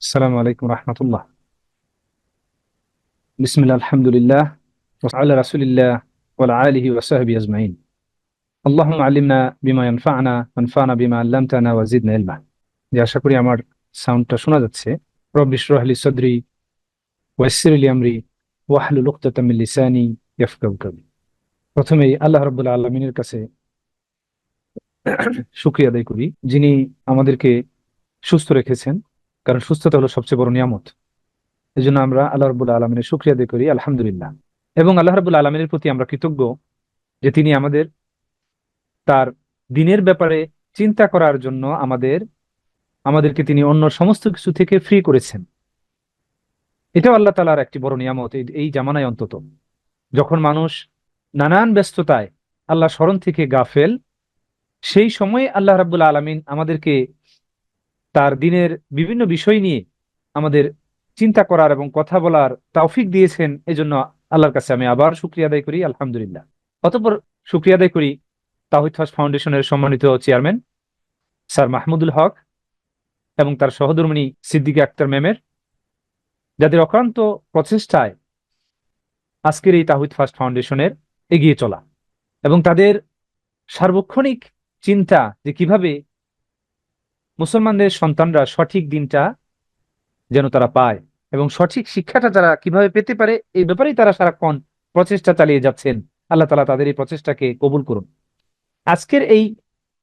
আসসালামু আলাইকুম রহমতুল্লাহ। বিসমিল্লাহ, আলহামদুলিল্লাহ, ওয়া রাসূলিল্লাহ ওয়া আলিহি ওয়া সাহবিহি আজমাইন। আল্লাহুম্মা আল্লিমনা বিমা ইয়ানফা'না ওয়ানফা'না বিমা আল্লামতানা ওয়া জিদনা ইলমা। যে আশা করি আমার সাউন্ডটা শোনা যাচ্ছে। রব্বি ইশরাহ লি সাদরি ওয়া ইয়াসসির লি আমরি ওয়াহলুল উকদাতাম মিন লিসানি ইয়াফকাহু কাওলি। প্রথমেই আল্লাহ রাব্বুল আলামিনের কাছে শুকরিয়া আদায় করি, যিনি আমাদেরকে সুস্থ রেখেছেন। কারণ সুস্থতা হলো সবচেয়ে বড় নিয়ামত। এই জন্য আমরা আল্লাহ রাব্বুল আলামিনের শুকরিয়া আদায় করি, আলহামদুলিল্লাহ। এবং আল্লাহ রাব্বুল আলামিনের প্রতি আমরা কৃতজ্ঞ যে তিনি তার দিনের ব্যাপারে চিন্তা করার জন্য আমাদেরকে তিনি অন্য সমস্ত কিছু থেকে ফ্রি করেছেন। এটাও আল্লাহ তাআলার একটি বড় নিয়ামত, এই জামানায় অন্তত, যখন মানুষ নানান ব্যস্ততায় আল্লাহ স্মরণ থেকে গাফেল। সেই সময়ে আল্লাহ রাব্বুল আলামিন আমাদেরকে তার দিনের বিভিন্ন বিষয় নিয়ে আমাদের চিন্তা করার এবং কথা বলার তৌফিক দিয়েছেন। এজন্য আল্লাহর কাছে আমি আবার শুকরিয়া আদায় করি, আলহামদুলিল্লাহ। অতঃপর শুকরিয়া আদায় করি তাওহীদ ফার্স্ট ফাউন্ডেশনের সম্মানিত চেয়ারম্যান স্যার মাহমুদুল হক এবং তার সহধর্মিণী সিদ্দিকা আক্তার ম্যামের, যাদের অক্লান্ত প্রচেষ্টায় আজকের এই তাওহীদ ফার্স্ট ফাউন্ডেশনের এগিয়ে চলা, এবং তাদের সার্বক্ষণিক চিন্তা যে কিভাবে মুসলমানদের সন্তানরা সঠিক দিনটা যেন তারা পায় এবং সঠিক শিক্ষাটা তারা কিভাবে পেতে পারে, এই ব্যাপারেই তারা সারাক্ষণ প্রচেষ্টা চালিয়ে যাচ্ছেন। আল্লাহ তাআলা তাদের এই প্রচেষ্টাকে কবুল করুন। আজকের এই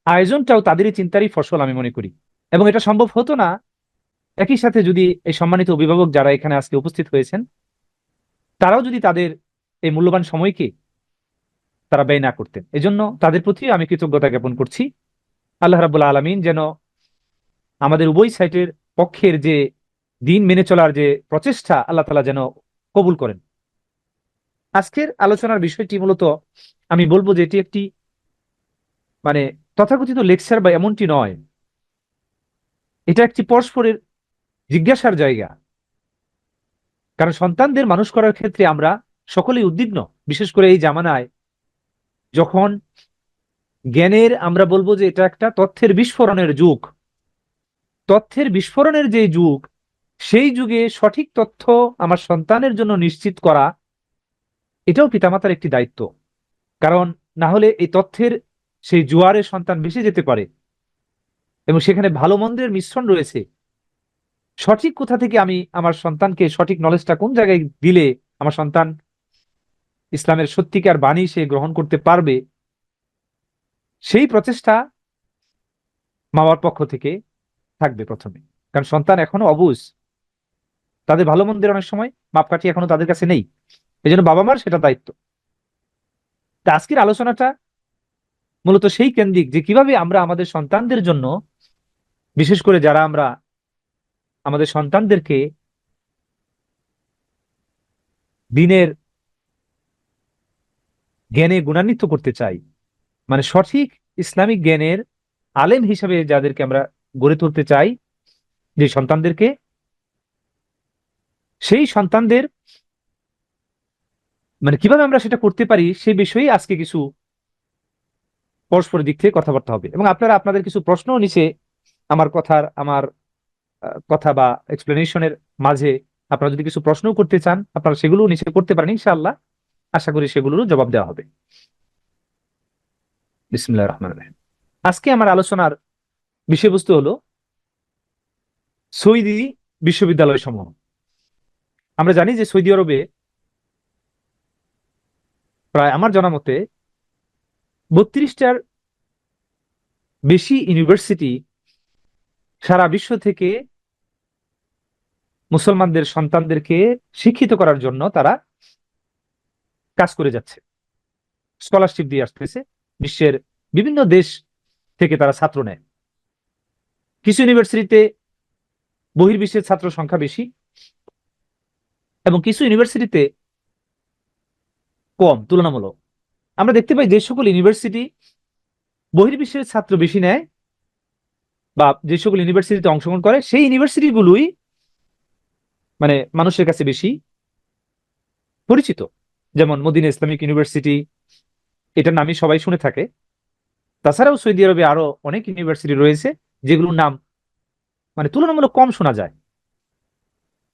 আয়োজনটাও তাদেরই চিন্তারই ফসল আমি মনে করি, এবং এটা সম্ভব হতো না একই সাথে যদি এই সম্মানিত অভিভাবক যারা এখানে আজকে উপস্থিত হয়েছেন তারাও যদি তাদের এই মূল্যবান সময়কে তারা ব্যয় না করতেন। এজন্য তাদের প্রতি আমি কৃতজ্ঞতা জ্ঞাপন করছি। আল্লাহ রাব্বুল আলামিন যেন আমাদের উভয় সাইটের পক্ষের যে দিন মেনে চলার যে প্রচেষ্টা, আল্লাহ তাআলা যেন কবুল করেন। আজকের আলোচনার বিষয়টি মূলত আমি বলবো যে এটি একটি মানে তথাকথিত লেকচার বা এমনটি নয়, এটা একটি পরস্পরের জিজ্ঞাসার জায়গা। কারণ সন্তানদের মানুষ করার ক্ষেত্রে আমরা সকলেই উদ্বিগ্ন, বিশেষ করে এই জামানায় যখন জ্ঞানের, আমরা বলবো যে এটা একটা তথ্যের বিস্ফোরণের যুগ। তথ্যের বিস্ফোরণের যে যুগ, সেই যুগে সঠিক তথ্য আমার সন্তানের জন্য নিশ্চিত করা এটাও পিতামাতার একটি দায়িত্ব। কারণ না হলে এই তথ্যের সেই জোয়ারে সন্তান ভেসে যেতে পারে, এবং সেখানে ভালো মন্দের মিশ্রণ রয়েছে। সঠিক কোথা থেকে আমি আমার সন্তানকে সঠিক নলেজটা কোন জায়গায় দিলে আমার সন্তান ইসলামের সত্যিকার বাণী সে গ্রহণ করতে পারবে, সেই প্রচেষ্টা মা বাবার পক্ষ থেকে থাকবে প্রথমে। কারণ সন্তান এখনো অবুঝ, তাদের ভালো মন্দের অনেক সময় মাপকাঠি এখনো তাদের কাছে নেই। এই জন্য বাবা মার সেটা দায়িত্ব। তা আজকের আলোচনাটা মূলত সেই কেন্দ্রিক যে কিভাবে আমরা আমাদের সন্তানদের জন্য, বিশেষ করে যারা আমরা আমাদের সন্তানদেরকে দিনের জ্ঞানে গুণান্বিত করতে চাই, মানে সঠিক ইসলামিক জ্ঞানের আলেম হিসেবে যাদেরকে আমরা গড়ে তুলতে চাই, যে সন্তানদেরকে, সেই সন্তানদের মানে কিভাবে আমরা সেটা করতে পারি সেই বিষয়ে আজকে কিছু পরস্পরের দিক থেকে কথাবার্তা হবে। এবং আপনারা আপনাদের কিছু প্রশ্নও নিচে আমার কথা বা এক্সপ্লেনেশনের মাঝে আপনারা যদি কিছু প্রশ্নও করতে চান, আপনারা সেগুলো নিচে করতে পারেন, ইনশাআল্লাহ। আশা করি সেগুলোরও জবাব দেওয়া হবে। বিসমিল্লাহির রহমানির রহিম। আজকে আমার আলোচনার বিষয়বস্তু হলো সৌদি বিশ্ববিদ্যালয় সমূহ। আমরা জানি যে সৌদি আরবে প্রায় আমার জানা মতে 32টার বেশি ইউনিভার্সিটি সারা বিশ্ব থেকে মুসলমানদের সন্তানদেরকে শিক্ষিত করার জন্য তারা কাজ করে যাচ্ছে, স্কলারশিপ দিয়ে আসতেছে। বিশ্বের বিভিন্ন দেশ থেকে তারা ছাত্র নেয়। কিছু ইউনিভার্সিটিতে বহির্বিশ্বের ছাত্র সংখ্যা বেশি, এবং কিছু ইউনিভার্সিটিতে কম তুলনামূলক। আমরা দেখতে পাই যে সকল ইউনিভার্সিটি বহির্বিশ্বের ছাত্র বেশি নেয় বা যে সকল ইউনিভার্সিটিতে অংশগ্রহণ করে, সেই ইউনিভার্সিটিগুলোই মানে মানুষের কাছে বেশি পরিচিত। যেমন মদিনা ইসলামিক ইউনিভার্সিটি, এটার নামই সবাই শুনে থাকে। তাছাড়াও সৌদি আরবে আরো অনেক ইউনিভার্সিটি রয়েছে যেগুলোর নাম মানে তুলনামূলক কম শোনা যায়।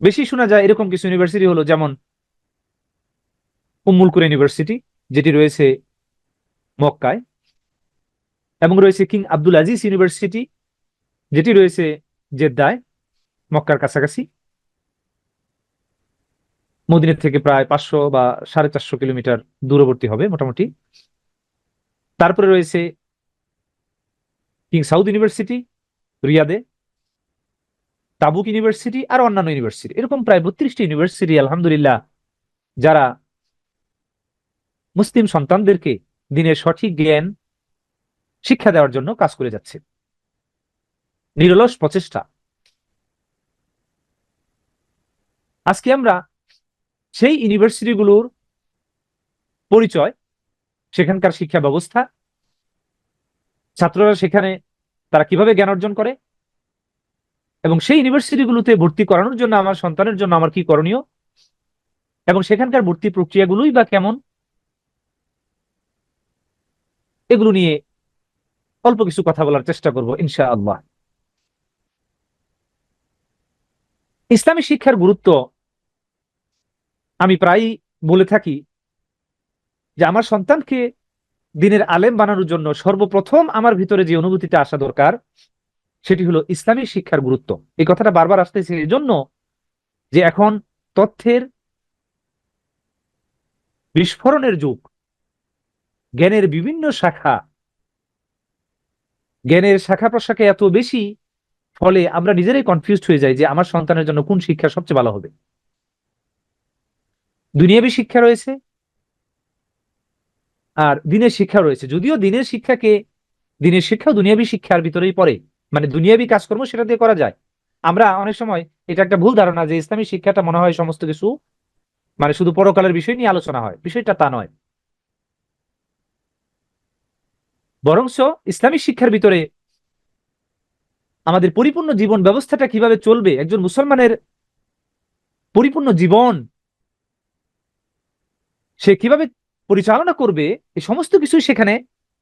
বেশি শোনা যায় এরকম কিছু ইউনিভার্সিটি হলো যেমন উম্মুল কুরা ইউনিভার্সিটি, যেটি রয়েছে মক্কায়, এবং রয়েছে কিং আব্দুল আজিজ ইউনিভার্সিটি, যেটি রয়েছে জেদ্দায়, মক্কার কাছাকাছি, মদিনা থেকে প্রায় 500 বা 450 কিলোমিটার দূরবর্তী হবে মোটামুটি। তারপরে রয়েছে কিং সাউদ ইউনিভার্সিটি রিয়াদে, তাবুক ইউনিভার্সিটি আর অন্যান্য ইউনিভার্সিটি, এরকম প্রায় 32টি ইউনিভার্সিটি আলহামদুলিল্লাহ, যারা মুসলিম সন্তানদেরকে দিনের সঠিক জ্ঞান শিক্ষা দেওয়ার জন্য কাজ করে যাচ্ছে, নিরলস প্রচেষ্টা। আজকে আমরা সেই ইউনিভার্সিটিগুলোর পরিচয়, সেখানকার শিক্ষা ব্যবস্থা, ছাত্ররা সেখানে তারা কিভাবে জ্ঞান অর্জন করে, এবং সেই ইউনিভার্সিটিগুলোতে ভর্তি করানোর জন্য আমার সন্তানের জন্য আমার কি করণীয়, এবং সেখানকার ভর্তি প্রক্রিয়াগুলোই বা কেমন, এগুলো নিয়ে অল্প কিছু কথা বলার চেষ্টা করব ইনশাআল্লাহ। ইসলামী শিক্ষার গুরুত্ব আমি প্রায়ই বলে থাকি যে আমার সন্তানকে দিনের আলেম বানানোর জন্য সর্বপ্রথম আমার ভিতরে যে অনুভূতিটা আসা দরকার সেটি হলো ইসলামী শিক্ষার গুরুত্ব। এই কথাটা বারবার আসতেছে এই জন্য যে এখন তথ্যের বিস্ফোরণের যুগ, জ্ঞানের বিভিন্ন শাখা, জ্ঞানের শাখা প্রশাখা এত বেশি, ফলে আমরা নিজেরাই কনফিউজড হয়ে যাই যে আমার সন্তানের জন্য কোন শিক্ষা সবচেয়ে ভালো হবে। দুনিয়াবী শিক্ষা রয়েছে আর দিনের শিক্ষা রয়েছে, যদিও দিনের শিক্ষাও দুনিয়াবী শিক্ষার ভিতরেই পড়ে, মানে দুনিয়াবী কাজকর্ম সেটা দিয়ে করা যায়। আমরা অনেক সময় এটা একটা ভুল ধারণা যে ইসলামী শিক্ষাটা মনে হয় সমস্ত কিছু মানে শুধু পরকালের বিষয় নিয়ে আলোচনা হয়, বিষয়টা তা নয়। বরঞ্চ ইসলামী শিক্ষার ভিতরে আমাদের পরিপূর্ণ জীবন ব্যবস্থাটা কিভাবে চলবে, একজন মুসলমানের পরিপূর্ণ জীবন সে কিভাবে পরিচালনা করবে, এই সমস্ত কিছুই সেখানে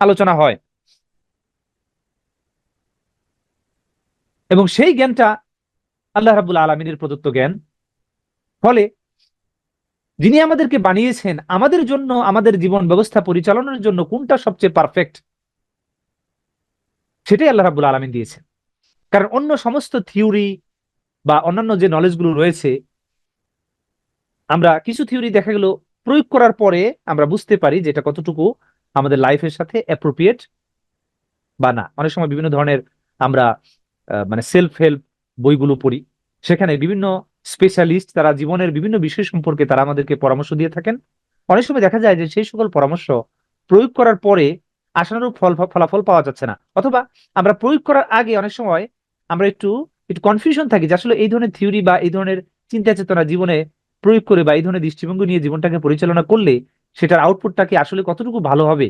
আলোচনা হয়। এবং সেই জ্ঞানটা আল্লাহ রাব্বুল আলামিনের প্রদত্ত জ্ঞান। ফলে যিনি আমাদেরকে বানিয়েছেন আমাদের জন্য আমাদের জীবন ব্যবস্থা পরিচালনার জন্য কোনটা সবচেয়ে পারফেক্ট, সেটাই আল্লাহ রাব্বুল আলামিন দিয়েছেন। কারণ অন্য সমস্ত থিওরি বা অন্যান্য যে নলেজগুলো রয়েছে, আমরা কিছু থিওরি দেখা গেল প্রয়োগ করার পরে আমরা বুঝতে পারি যে এটা কতটুকু আমাদের লাইফের সাথে অ্যাপ্রোপ্রিয়েট বা না। অনেক সময় বিভিন্ন ধরনের আমরা মানে সেলফ হেল্প বইগুলো পড়ি, সেখানে বিভিন্ন স্পেশালিস্ট তারা জীবনের বিভিন্ন বিষয় সম্পর্কে তারা আমাদেরকে পরামর্শ দিয়ে থাকেন। অনেক সময় দেখা যায় যে সেই সকল পরামর্শ প্রয়োগ করার পরে আশানুরূপ ফলাফল পাওয়া যাচ্ছে না, অথবা আমরা প্রয়োগ করার আগে অনেক সময় আমরা একটু একটু কনফিউশন থাকি যে আসলে এই ধরনের থিওরি বা এই ধরনের চিন্তা চেতনা জীবনে প্রয়োগ করে বা এই ধরনের দৃষ্টিভঙ্গি নিয়ে জীবনটাকে পরিচালনা করলে সেটার আউটপুটটা কি আসলে কতটুকু ভালো হবে,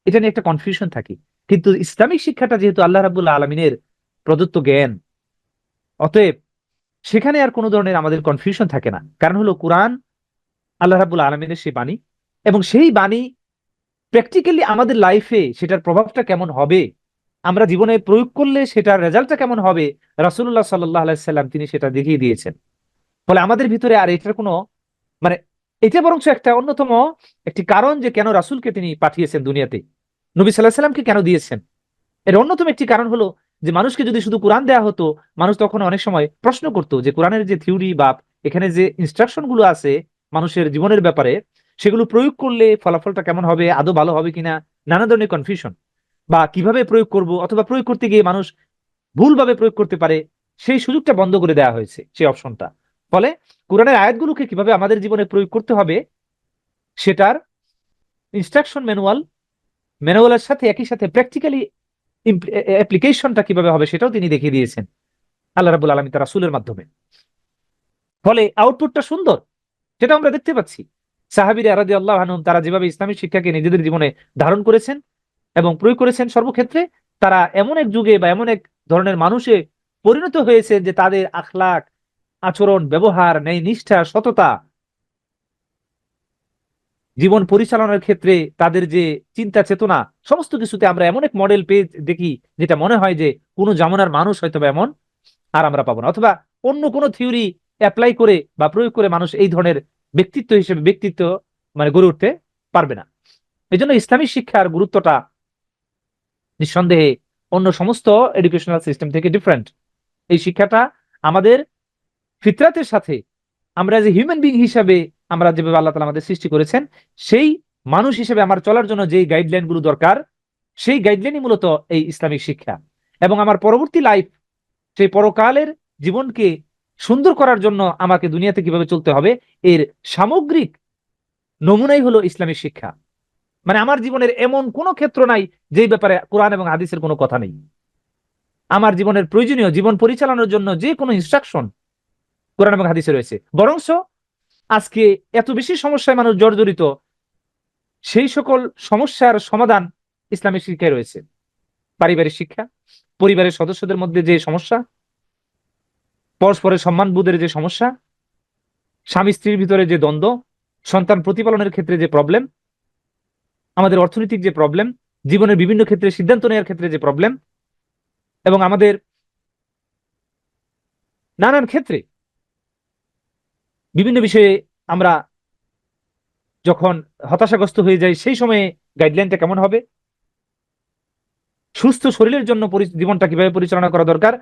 এটা নিয়ে একটা কনফিউশন থাকি। কিন্তু ইসলামিক শিক্ষাটা যেহেতু আল্লাহ রাব্বুল আলামিনের প্রদত্ত জ্ঞান, অতএব সেখানে আর কোনো ধরনের আমাদের কনফিউশন থাকে না। কারণ হলো কোরআন আল্লাহ রাব্বুল আলামিনের সেই বাণী, এবং সেই বাণী প্র্যাকটিক্যালি আমাদের লাইফে সেটার প্রভাবটা কেমন হবে, আমরা জীবনে প্রয়োগ করলে সেটার রেজাল্টটা কেমন হবে, রাসূলুল্লাহ সাল্লাল্লাহু আলাইহি সাল্লাম তিনি সেটা দেখিয়ে দিয়েছেন। ফলে আমাদের ভিতরে আর এটার কোনো মানে এটা বরঞ্চ একটা অন্যতম একটি কারণ যে কেন রাসূলকে তিনি পাঠিয়েছেন দুনিয়াতে, নবী সাল্লাল্লাহু আলাইহি সাল্লামকে কেন দিয়েছেন। এর অন্যতম একটি কারণ হলো যে মানুষকে যদি শুধু কোরআন দেয়া হতো, মানুষ তখন অনেক সময় প্রশ্ন করতো যে কোরআনের যে থিওরি বা এখানে যে ইনস্ট্রাকশন গুলো আছে মানুষের জীবনের ব্যাপারে, সেগুলো প্রয়োগ করলে ফলাফলটা কেমন হবে, আদৌ ভালো হবে কিনা, নানা ধরনের কনফিউশন, বা কিভাবে প্রয়োগ করব, অথবা প্রয়োগ করতে গিয়ে মানুষ ভুলভাবে প্রয়োগ করতে পারে, সেই সুযোগটা বন্ধ করে দেওয়া হয়েছে, সেই অপশনটা। ফলে কোরআনের আয়াতগুলোকে কিভাবে আমাদের জীবনে প্রয়োগ করতে হবে সেটার ইনস্ট্রাকশন ম্যানুয়ালের সাথে একই সাথে প্র্যাকটিক্যালি অ্যাপ্লিকেশনটা কিভাবে হবে সেটাও তিনি দেখিয়ে দিয়েছেন আল্লাহ রাব্বুল আলামিন তার রাসূলের মাধ্যমে। ফলে আউটপুটটা সুন্দর, সেটা আমরা দেখতে পাচ্ছি। সাহাবীরা রাদিয়াল্লাহু আনহুম তারা যেভাবে ইসলামী শিক্ষাকে নিজেদের জীবনে ধারণ করেছেন এবং প্রয়োগ করেছেন সর্বক্ষেত্রে, তারা এমন এক যুগে বা এমন এক ধরনের মানুষে পরিণত হয়েছে যে তাদের আখলাক, আচরণ, ব্যবহার, ন্যায় নিষ্ঠা, সততা, জীবন পরিচালনার ক্ষেত্রে তাদের যে চিন্তা চেতনা, সমস্ত কিছুতে আমরা এমন এক মডেল পেয়ে দেখি যেটা মনে হয় যে কোনো জামানার মানুষ হয়তো এমন আর আমরা পাবো না, অথবা অন্য কোনো থিওরি অ্যাপ্লাই করে বা প্রয়োগ করে মানুষ এই ধরনের ব্যক্তিত্ব মানে গড়ে উঠতে পারবে না। এই জন্য ইসলামিক শিক্ষার গুরুত্বটা নিঃসন্দেহে অন্য সমস্ত এডুকেশনাল সিস্টেম থেকে ডিফারেন্ট। এই শিক্ষাটা আমাদের ফিতরাতের সাথে, আমরা যে হিউম্যান বিং হিসাবে আমরা যেভাবে আল্লাহ তাআলা আমাদের সৃষ্টি করেছেন, সেই মানুষ হিসেবে আমার চলার জন্য যেই গাইডলাইন গুলো দরকার, সেই গাইডলাইনই মূলত এই ইসলামিক শিক্ষা। এবং আমার পরবর্তী লাইফ, সেই পরকালের জীবনকে সুন্দর করার জন্য আমাকে দুনিয়াতে কিভাবে চলতে হবে, এর সামগ্রিক নমুনাই হলো ইসলামিক শিক্ষা। মানে আমার জীবনের এমন কোনো ক্ষেত্র নাই যেই ব্যাপারে কোরআন এবং হাদিসের কোনো কথা নেই। আমার জীবনের প্রয়োজনীয় জীবন পরিচালনার জন্য যে কোনো ইনস্ট্রাকশন কোরআন এবং হাদিসে রয়েছে। বরঞ্চ আজকে এত বেশি সমস্যায় মানুষ জর্জরিত, সেই সকল সমস্যার সমাধান ইসলামিক শিক্ষায় রয়েছে। পারিবারিক শিক্ষা, পরিবারের সদস্যদের মধ্যে যে সমস্যা, পরস্পরের সম্মানবোধের যে সমস্যা, স্বামী স্ত্রীর ভিতরে যে দ্বন্দ্ব, সন্তান প্রতিপালনের ক্ষেত্রে যে প্রবলেম, আমাদের অর্থনৈতিক যে প্রবলেম, জীবনের বিভিন্ন ক্ষেত্রে সিদ্ধান্ত নেওয়ার ক্ষেত্রে যে প্রবলেম, এবং আমাদের নানান ক্ষেত্রে বিভিন্ন বিষয়ে আমরা যখন হতাশাগ্রস্ত হয়ে যাই, সেই সময়ে গাইডলাইনটা কেমন হবে, সুস্থ শরীরের জন্য জীবনটা কিভাবে পরিচালনা করা দরকার,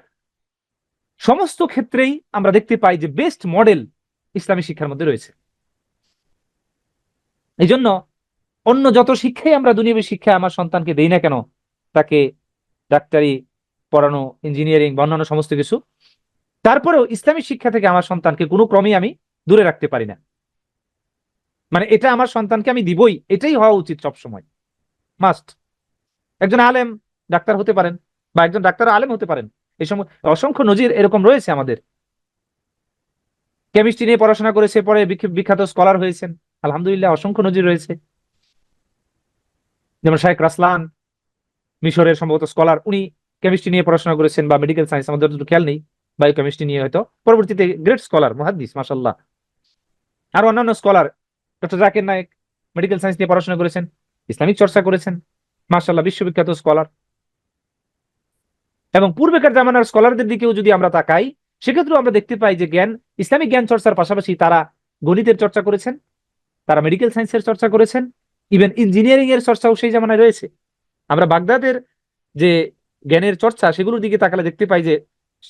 সমস্ত ক্ষেত্রেই আমরা দেখতে পাই যে বেস্ট মডেল ইসলামী শিক্ষার মধ্যে রয়েছে। এই জন্য অন্য যত শিক্ষাই আমরা দুনিয়াবী শিক্ষা আমার সন্তানকে দেই না কেন, তাকে ডাক্তারি পড়ানো, ইঞ্জিনিয়ারিং বা অন্যান্য সমস্ত কিছু, তারপরেও ইসলামী শিক্ষা থেকে আমার সন্তানকে কোনো ক্রমেই আমি দূরে রাখতে পারি না। মানে এটা আমার সন্তানকে আমি দিবই, এটাই হওয়া উচিত সবসময়, মাস্ট। একজন আলেম ডাক্তার হতে পারেন, বা একজন ডাক্তার আলেম হতে পারেন, এই সময় অসংখ্য নজির এরকম রয়েছে আমাদের। কেমিস্ট্রি নিয়ে পড়াশোনা করেছে, পরে বিখ্যাত স্কলার হয়েছেন, আলহামদুলিল্লাহ, অসংখ্য নজির রয়েছে। যেমন শাইখ রাসলান, মিশরের সম্ভবত স্কলার, উনি কেমিস্ট্রি নিয়ে পড়াশোনা করেছেন, বা মেডিকেল সায়েন্স, আমাদের তো খেয়াল নেই, বায়োকেমিস্ট্রি নিয়ে হয়তো, পরবর্তীতে গ্রেট স্কলার, মুহাদ্দিস, মাশাআল্লাহ। আর অন্যান্য scholar, doctor Zakir Naik medical science নিয়ে পড়াশোনা করেছেন, ইসলামিক চর্চা করেছেন, মাশাআল্লাহ, বিশ্ববিখ্যাত স্কলার। এবং পূর্বেকার জামানার স্কলারদের দিকেও যদি আমরা তাকাই, সেক্ষেত্রেও আমরা দেখতে পাই যে ইসলামিক জ্ঞান চর্চার পাশাপাশি তারা গণিতের চর্চা করেছেন, তারা মেডিকেল সায়েন্সের চর্চা করেছেন, ইভেন ইঞ্জিনিয়ারিং এর চর্চাও সেই জামানায় রয়েছে। আমরা বাগদাদের যে জ্ঞানের চর্চা, সেগুলোর দিকে তাকালে দেখতে পাই যে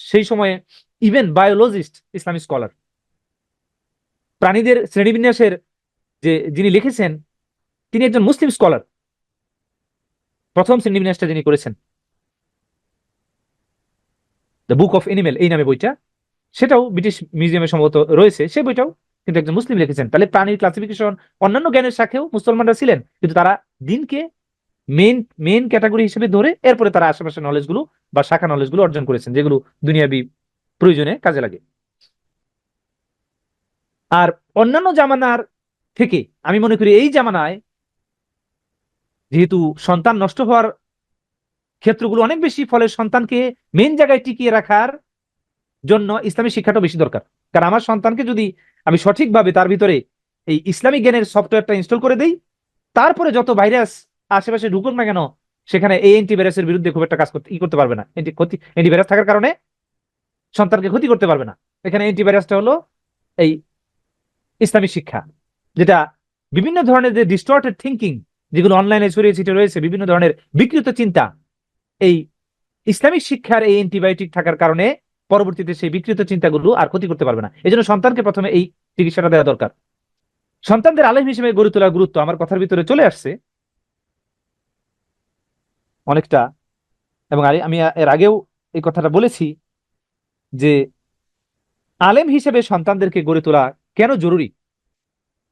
সেই সময়ে ইভেন বায়োলজিস্ট ইসলামিক স্কলার। প্রাণীদের শ্রেণীবিন্যাসের যিনি লিখেছেন, তিনি একজন মুসলিম স্কলার, প্রথম শ্রেণীবিন্যাসটা যিনি করেছেন, দ্য বুক অফ এনিমেল এই নামে বইটা, সেটাও ব্রিটিশ মিউজিয়ামে সম্ভবত রয়েছে, সেই বইটাও কিন্তু একজন মুসলিম লিখেছেন। তাহলে প্রাণীর ক্লাসিফিকেশন, অন্যান্য জ্ঞানের শাখায়ও মুসলমানরা ছিলেন, কিন্তু তারা দিনকে মেইন ক্যাটাগরি হিসেবে ধরে এরপরে তারা আশেপাশের নলেজ গুলো বা শাখা নলেজ গুলো অর্জন করেছেন, যেগুলো দুনিয়াবি প্রয়োজনে কাজে লাগে। আর অন্যান্য জামানার থেকে আমি মনে করি এই জামানায় যেহেতু সন্তান নষ্ট হওয়ার ক্ষেত্রগুলো অনেক বেশি, ফলে সন্তানকে মেইন জায়গায় টিকিয়ে রাখার জন্য ইসলামী শিক্ষাটা বেশি দরকার। কারণ আমার সন্তানকে যদি আমি সঠিকভাবে তার ভিতরে এই ইসলামিক জ্ঞানের সফটওয়্যারটা ইনস্টল করে দেই, তারপরে যত ভাইরাস আশেপাশে ঢুকুক না কেন, সেখানে এই অ্যান্টিভাইরাসের বিরুদ্ধে খুব একটা কাজ করতে পারবে না। অ্যান্টিভাইরাস থাকার কারণে সন্তানকে ক্ষতি করতে পারবে না। এখানে অ্যান্টিভাইরাসটা হলো এই ইসলামিক শিক্ষা, যেটা বিভিন্ন ধরনের যে ডিস্টর্টেড থিঙ্কিং, যেগুলো অনলাইনে ছড়িয়ে ছিটে রয়েছে, বিভিন্ন ধরনের বিকৃত চিন্তা, এই ইসলামিক শিক্ষার এই অ্যান্টিবায়োটিক থাকার কারণে পরবর্তীতে সেই বিকৃত চিন্তাগুলো আর ক্ষতি করতে পারবে না। এই জন্য সন্তানকে প্রথমে এই চিকিৎসাটা দেওয়া দরকার। সন্তানদের আলেম হিসেবে গড়ে তোলার গুরুত্ব আমার কথার ভিতরে চলে আসছে অনেকটা, এবং আমি এর আগেও এই কথাটা বলেছি যে আলেম হিসেবে সন্তানদেরকে গড়ে তোলা কেন জরুরি।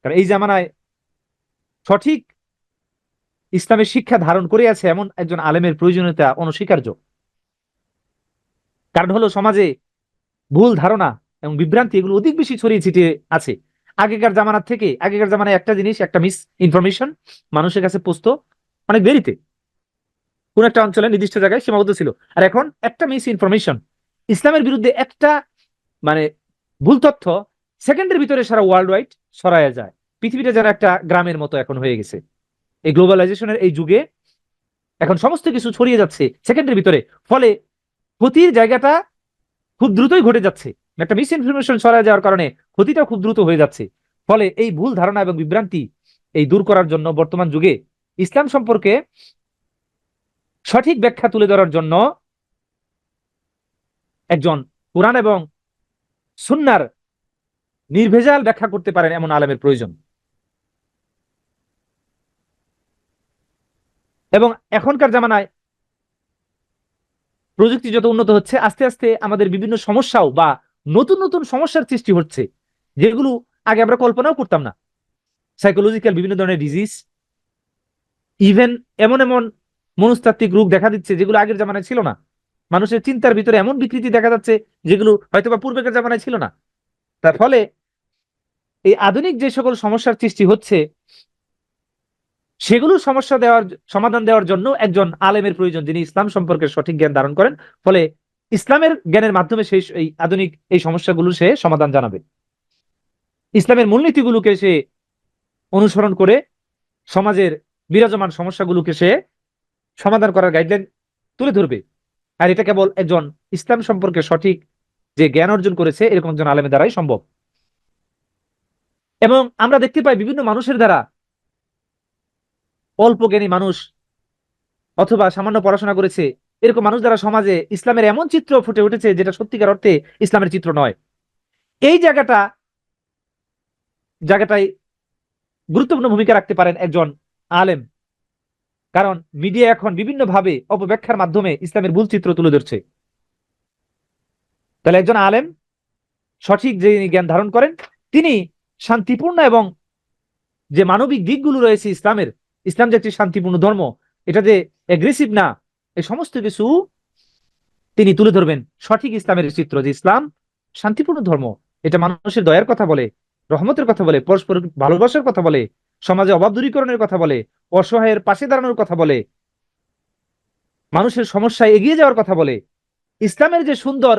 কারণ এই জামানায় সঠিক ইসলামের শিক্ষা ধারণ করে আছে এমন একজন আলেমের প্রয়োজনীয়তা অনস্বীকার্য। কারণ হলো সমাজে ভুল ধারণা এবং বিভ্রান্তি এগুলো অধিক বেশি ছড়িয়ে ছিটিয়ে আছে। আগেকার জামানায় একটা জিনিস, একটা মিস ইনফরমেশন মানুষের কাছে পৌঁছতো অনেক দেরিতে, কোন একটা অঞ্চলে নির্দিষ্ট জায়গায় সীমাবদ্ধ ছিল। আর এখন একটা মিস ইনফরমেশন, ইসলামের বিরুদ্ধে একটা মানে ভুল তথ্য সেকেন্ডের ভিতরে সারা ওয়ার্ল্ড ওয়াইড ছড়ায় যায়। পৃথিবীটা যেন একটা গ্রামের মতো এখন হয়ে গেছে। এই গ্লোবালাইজেশনের এই যুগে এখন সমস্ত কিছু ছড়িয়ে যাচ্ছে সেকেন্ডের ভিতরে, ফলে ক্ষতির জায়গাটা খুব দ্রুতই ঘটে যাচ্ছে। একটা মিস ইনফরমেশন ছড়ায় যাওয়ার কারণে ক্ষতিটা খুব দ্রুত হয়ে যাচ্ছে। ফলে এই ভুল ধারণা এবং বিভ্রান্তি এই দূর করার জন্য বর্তমান যুগে ইসলাম সম্পর্কে সঠিক ব্যাখ্যা তুলে ধরার জন্য একজন কুরআন এবং সুন্নাহর নির্ভেজাল ব্যাখ্যা করতে পারেন এমন আলেমের প্রয়োজন। এবং এখনকার জামানায় প্রযুক্তি যত উন্নত হচ্ছে, আস্তে আস্তে আমাদের বিভিন্ন সমস্যাও বা নতুন নতুন সমস্যার সৃষ্টি হচ্ছে, যেগুলো আগে আমরা কল্পনাও করতাম না। সাইকোলজিক্যাল বিভিন্ন ধরনের ডিজিজ, ইভেন এমন এমন মনস্তাত্ত্বিক রোগ দেখা দিচ্ছে যেগুলো আগের জামানায় ছিল না। মানুষের চিন্তার ভিতরে এমন বিকৃতি দেখা যাচ্ছে যেগুলো হয়তোবা পূর্বেকার জামানায় ছিল না। তার ফলে এই আধুনিক যে সকল সমস্যার সৃষ্টি হচ্ছে, সেগুলো সমাধান দেওয়ার জন্য একজন আলেমের প্রয়োজন, যিনি ইসলাম সম্পর্কে সঠিক জ্ঞান ধারণ করেন। ফলে ইসলামের জ্ঞানের মাধ্যমে সেই এই আধুনিক এই সমস্যাগুলো সে সমাধান জানাবে। ইসলামের মূলনীতিগুলোকে সে অনুসরণ করে সমাজের বিরাজমান সমস্যাগুলোকে সে সমাধান করার গাইডলাইন তুলে ধরবে। আর এটা কেবল একজন ইসলাম সম্পর্কে সঠিক যে জ্ঞান অর্জন করেছে এরকম একজন আলেমের দ্বারাই সম্ভব। এবং আমরা দেখতে পাই বিভিন্ন মানুষের দ্বারা, অল্প জ্ঞানী মানুষ অথবা সামান্য পড়াশোনা করেছে এরকম মানুষ দ্বারা সমাজে ইসলামের এমন চিত্র ফুটে উঠেছে যেটা সত্যিকার অর্থে ইসলামের চিত্র নয়। এই জায়গাটাই গুরুত্বপূর্ণ ভূমিকা রাখতে পারেন একজন আলেম, কারণ মিডিয়া এখন বিভিন্ন ভাবে অপব্যাখ্যার মাধ্যমে ইসলামের ভুল চিত্র তুলে ধরছে। তাহলে একজন আলেম সঠিক যে জ্ঞান ধারণ করেন, তিনি শান্তিপূর্ণ এবং যে মানবিক দিকগুলো রয়েছে ইসলামের, ইসলাম যে একটি শান্তিপূর্ণ ধর্ম, এটা যে এগ্রেসিভ না, এই সমস্ত কিছু তিনি তুলে ধরবেন। সঠিক ইসলামের চিত্র যে ইসলাম শান্তিপূর্ণ ধর্ম, এটা মানুষের দয়ার কথা বলে, রহমতের কথা বলে, পরস্পর ভালোবাসার কথা বলে, সমাজে অভাব দূরীকরণের কথা বলে, অসহায়ের পাশে দাঁড়ানোর কথা বলে, মানুষের সমস্যায় এগিয়ে যাওয়ার কথা বলে। ইসলামের যে সুন্দর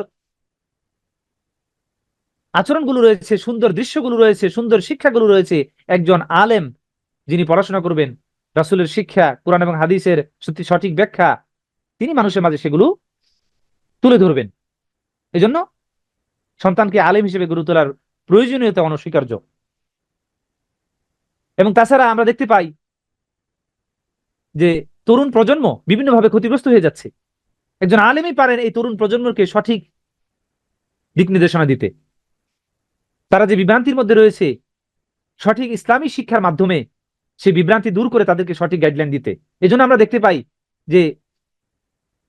আচরণগুলো রয়েছে, সুন্দর দৃশ্যগুলো রয়েছে, সুন্দর শিক্ষাগুলো রয়েছে, একজন আলেম যিনি পড়াশোনা করবেন রাসূলের শিক্ষা, কোরআন এবং হাদিসের সঠিক ব্যাখ্যা, তিনি মানুষের মাঝে সেগুলো তুলে ধরবেন। এজন্য সন্তানকে আলেম হিসেবে গড়ে তোলার প্রয়োজনীয়তা অনস্বীকার্য। এবং তাছাড়া আমরা দেখতে পাই যে তরুণ প্রজন্ম বিভিন্নভাবে ক্ষতিগ্রস্ত হয়ে যাচ্ছে। একজন আলেমই পারেন এই তরুণ প্রজন্মকে সঠিক দিক নির্দেশনা দিতে। তারা যে বিভ্রান্তির মধ্যে রয়েছে, সঠিক ইসলামী শিক্ষার মাধ্যমে সেই বিভ্রান্তি দূর করে তাদেরকে সঠিক গাইডলাইন দিতে। এজন্য আমরা দেখতে পাই যে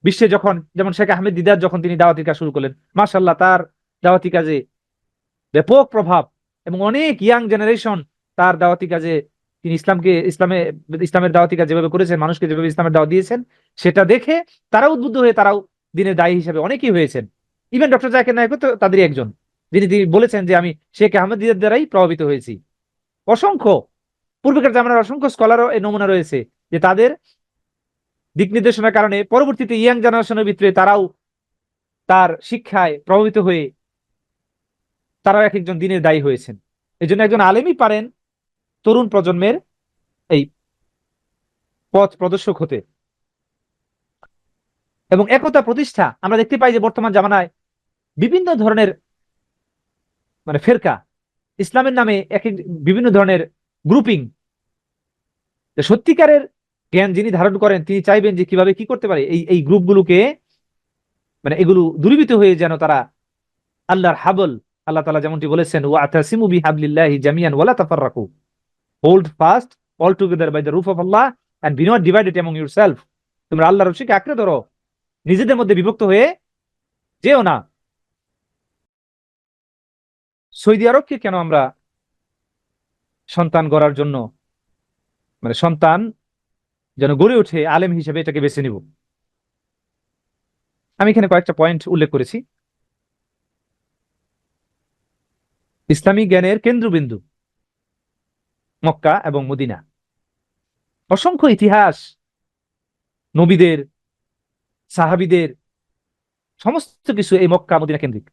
বিশ্বে যখন, যেমন শেখ আহমেদ দিদার যখন তিনি দাওয়াতি কাজ শুরু করলেন, মাশাআল্লাহ, তার দাওয়াতি কাজে ব্যাপক প্রভাব এবং অনেক ইয়াং জেনারেশন তার দাওয়াতি কাজে, তিনি ইসলামের দাওয়াতি কাজ যেভাবে করেছেন, মানুষকে যেভাবে ইসলামের দাওয়াত দিয়েছেন, সেটা দেখে তারা উদ্বুদ্ধ হয়ে তারাও দিনের দায়ী হিসেবে অনেকেই হয়েছেন। ইভেন ডক্টর জাকির নায়েক তো তাদেরই একজন, যিনি বলেছেন যে আমি শেখ আহমেদ দিদার দ্বারাই প্রভাবিত হয়েছি। অসংখ্য পূর্বেকার জামানার অসংখ্য স্কলারও এই নমুনা রয়েছে যে তাদের দিক নির্দেশনার কারণে পরবর্তীতে ইয়াং জেনারেশনের ভিতরে তারাও তার শিক্ষায় প্রভাবিত হয়ে তারাও এক একজন দিনের দায়ী হয়েছেন। এই জন্য একজন আলেমই পারেন তরুণ প্রজন্মের এই পথ প্রদর্শক হতে। এবং একতা প্রতিষ্ঠা, আমরা দেখতে পাই যে বর্তমান জামানায় বিভিন্ন ধরনের ফেরকা, ইসলামের নামে এক এক বিভিন্ন ধরনের গ্রুপিং, সত্যিকারের জ্ঞান যিনি ধারণ করেন তিনি চাইবেন যে কিভাবে কি করতে পারে এই গ্রুপগুলোকে, এগুলো দূরীভূত হয়ে যেন তারা আল্লাহর হাবল, আল্লাহ তাআলা যেমনটি বলেছেন ওয়াতাসিমু বিহাবলিল্লাহি জামিয়ান ওয়ালা তাফাররাকু, hold fast all together by the rope of Allah and be not divided among yourselves. তোমরা আল্লাহর রশিকে আঁকড়ে ধরো, নিজেদের মধ্যে বিভক্ত হয়ে যেও না। সৌদি আরবকে কেন আমরা সন্তান গড়ার জন্য, সন্তান যেন গড়ে ওঠে আলেম হিসেবে, এটাকে বেছে নিব? আমি এখানে কয়েকটা পয়েন্ট উল্লেখ করেছি। ইসলামী জ্ঞানের কেন্দ্রবিন্দু মক্কা এবং মদিনা, অসংখ্য ইতিহাস, নবীদের, সাহাবীদের সমস্ত কিছু এই মক্কা মদিনা কেন্দ্রিক।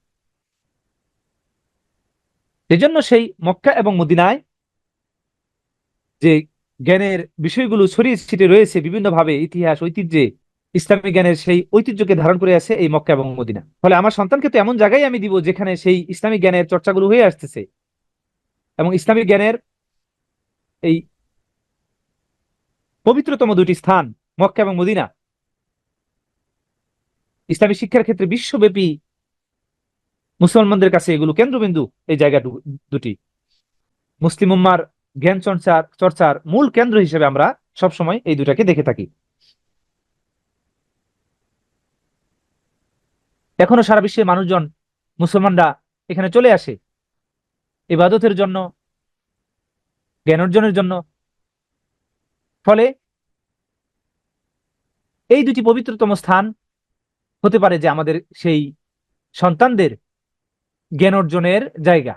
এজন্য সেই মক্কা এবং মদিনায় যে জ্ঞানের বিষয়গুলো ছড়িয়ে ছিটে রয়েছে বিভিন্নভাবে, ইতিহাস ঐতিহ্যে, ইসলামিক জ্ঞানের সেই ঐতিহ্যকে ধারণ করে আছে এই মক্কা এবং মদিনা। ফলে আমার সন্তানকে তো এমন জায়গায় আমি দিব যেখানে সেই ইসলামিক জ্ঞানের চর্চাগুলো হয়ে আসতেছে, এবং ইসলামিক জ্ঞানের এই পবিত্রতম দুটি স্থান মক্কা এবং মদিনা ইসলামী শিক্ষার ক্ষেত্রে বিশ্বব্যাপী মুসলমানদের কাছে এগুলো কেন্দ্রবিন্দু। এই জায়গা দুটি মুসলিম উম্মার জ্ঞান চর্চার চর্চার মূল কেন্দ্র হিসেবে আমরা সবসময় এই দুটাকে দেখে থাকি। এখনো সারা বিশ্বের মানুষজন, মুসলমানরা এখানে চলে আসে ইবাদতের জন্য, জ্ঞান অর্জনের জন্য। ফলে এই দুটি পবিত্রতম স্থান হতে পারে যে আমাদের সেই সন্তানদের জ্ঞান অর্জনের জায়গা।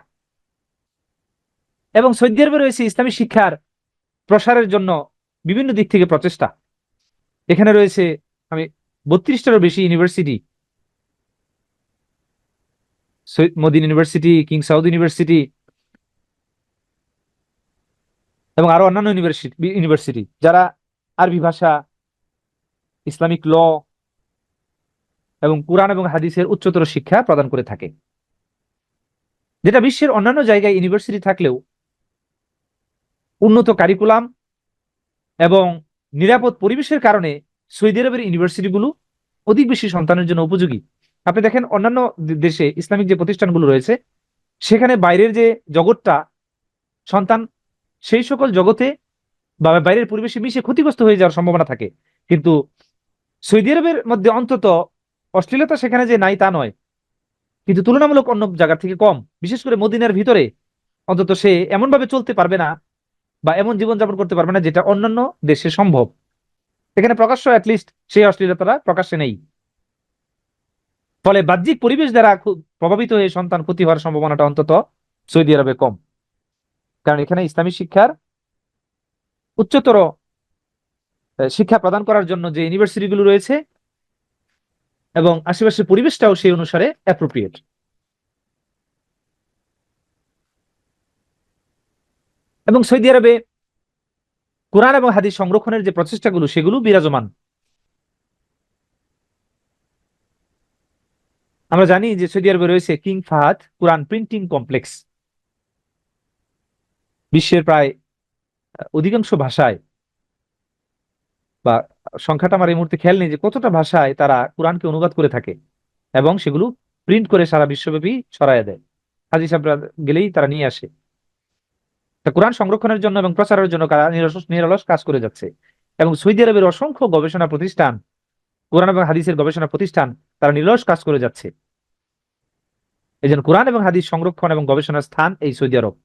এবং সৌদি আরবে রয়েছে ইসলামী শিক্ষার প্রসারের জন্য বিভিন্ন দিক থেকে প্রচেষ্টা। এখানে রয়েছে আমি 32টারও বেশি university, Medina University, King Saud University এবং আরো অন্যান্য ইউনিভার্সিটি যারা আরবি ভাষা, ইসলামিক ল এবং কুরআন এবং হাদিসের উচ্চতর শিক্ষা প্রদান করে থাকে। যেটা বিশ্বের অন্যান্য জায়গায় ইউনিভার্সিটি থাকলেও উন্নত কারিকুলাম এবং নিরাপদ পরিবেশের কারণে সৌদি আরবের ইউনিভার্সিটিগুলো অধিক বেশি সন্তানের জন্য উপযোগী। আপনি দেখেন অন্যান্য দেশে ইসলামিক যে প্রতিষ্ঠানগুলো রয়েছে সেখানে বাইরের যে জগৎটা, সন্তান সেই সকল জগতে বা বাইরের পরিবেশে মিশে ক্ষতিগ্রস্ত হয়ে যাওয়ার সম্ভাবনা থাকে। কিন্তু সৌদি আরবের মধ্যে অন্তত অশ্লীলতা সেখানে যে নাই তা নয়, কিন্তু তুলনামূলক অন্য জায়গা থেকে কম। বিশেষ করে মদিনার ভিতরে অন্তত সে এমন ভাবে চলতে পারবে না বা এমন জীবনযাপন করতে পারবে না যেটা অন্যান্য দেশে সম্ভব। এখানে প্রকাশ্য অ্যাটলিস্ট সেই অশ্লীলতাটা প্রকাশ্যে নেই। ফলে বাহ্যিক পরিবেশ দ্বারা খুব প্রভাবিত হয়ে সন্তান ক্ষতি হওয়ার সম্ভাবনাটা অন্তত সৌদি আরবে কম। কারণ এখানে ইসলামী শিক্ষার উচ্চতর শিক্ষা প্রদান করার জন্য যে ইউনিভার্সিটিগুলো রয়েছে এবং আশেপাশের পরিবেশটাও সেই অনুসারে অ্যাপ্রোপ্রিয়েট। এবং সৌদি আরবে কোরআন এবং হাদিস সংরক্ষণের যে প্রচেষ্টাগুলো সেগুলো বিরাজমান। আমরা জানি যে সৌদি আরবে রয়েছে কিং ফাহাদ কোরআন প্রিন্টিং কমপ্লেক্স। বিশ্বের প্রায় অধিকাংশ ভাষায়, বা সংখ্যাটা আমার এই মুহূর্তে খেয়াল নেই যে কতটা ভাষায় তারা কোরআনকে অনুবাদ করে থাকে এবং সেগুলো প্রিন্ট করে সারা বিশ্বব্যাপী ছড়াইয়া দেয়। হাজি সাহেবরা গেলেই তারা নিয়ে আসে। তা কোরআন সংরক্ষণের জন্য এবং প্রচারের জন্য তারা নিরলস কাজ করে যাচ্ছে। এবং সৌদি আরবের অসংখ্য গবেষণা প্রতিষ্ঠান, কোরআন এবং হাদিসের গবেষণা প্রতিষ্ঠান, তারা নিরলস কাজ করে যাচ্ছে। এই জন্য কোরআন এবং হাদিস সংরক্ষণ এবং গবেষণার স্থান এই সৌদি আরব।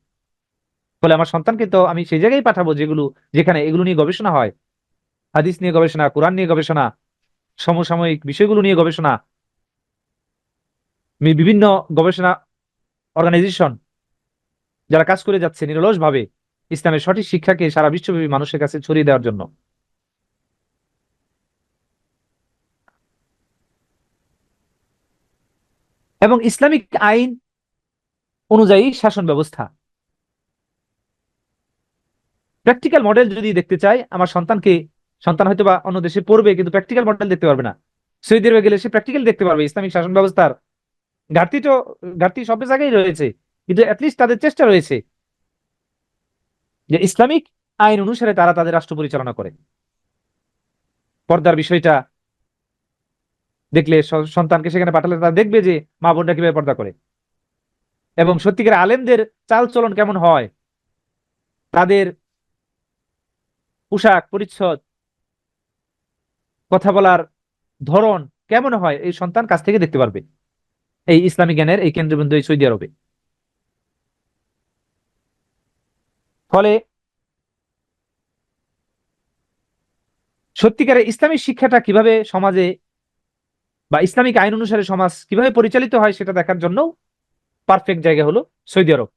ফলে আমার সন্তানকে তো আমি সেই জায়গায় পাঠাবো যেখানে এগুলো নিয়ে গবেষণা হয়, হাদিস নিয়ে গবেষণা, কোরআন নিয়ে গবেষণা, সমসাময়িক বিষয়গুলো নিয়ে গবেষণা। বিভিন্ন গবেষণা অর্গানাইজেশন যারা কাজ করে যাচ্ছে নিরলস ভাবে ইসলামের সঠিক শিক্ষাকে সারা বিশ্বব্যাপী মানুষের কাছে ছড়িয়ে দেওয়ার জন্য। এবং ইসলামিক আইন অনুযায়ী শাসন ব্যবস্থা, প্র্যাকটিক্যাল মডেল যদি দেখতে চাই আমার সন্তান হয়তো বা অন্য দেশে পড়বে কিন্তু প্র্যাকটিক্যাল মডেল দেখতে পারবে না। সৌদি আরবে গেলে সে প্র্যাকটিক্যাল দেখতে পারবে ইসলামিক শাসন ব্যবস্থার ঘাটতি তো ঘাটতি সব জায়গায় রয়েছে, কিন্তু অ্যাটলিস্ট তাদের চেষ্টা রয়েছে যে ইসলামিক আইন অনুসারে তারা তাদের রাষ্ট্র পরিচালনা করে। পর্দার বিষয়টা দেখলে সন্তানকে সেখানে পাঠালে তারা দেখবে যে মা বোনরা কিভাবে পর্দা করে এবং সত্যিকার আলেমদের চাল চলন কেমন হয়, তাদের পোশাক পরিচ্ছদ, কথা বলার ধরন কেমন হয়, এই সন্তান কাছ থেকে দেখতে পারবে এই ইসলামী জ্ঞানের এই কেন্দ্রবিন্দু এই সৌদি আরবে। ফলে সত্যিকারের ইসলামিক শিক্ষাটা কিভাবে সমাজে বা ইসলামিক আইন অনুসারে সমাজ কিভাবে পরিচালিত হয় সেটা দেখার জন্য পারফেক্ট জায়গা হলো সৌদি আরব।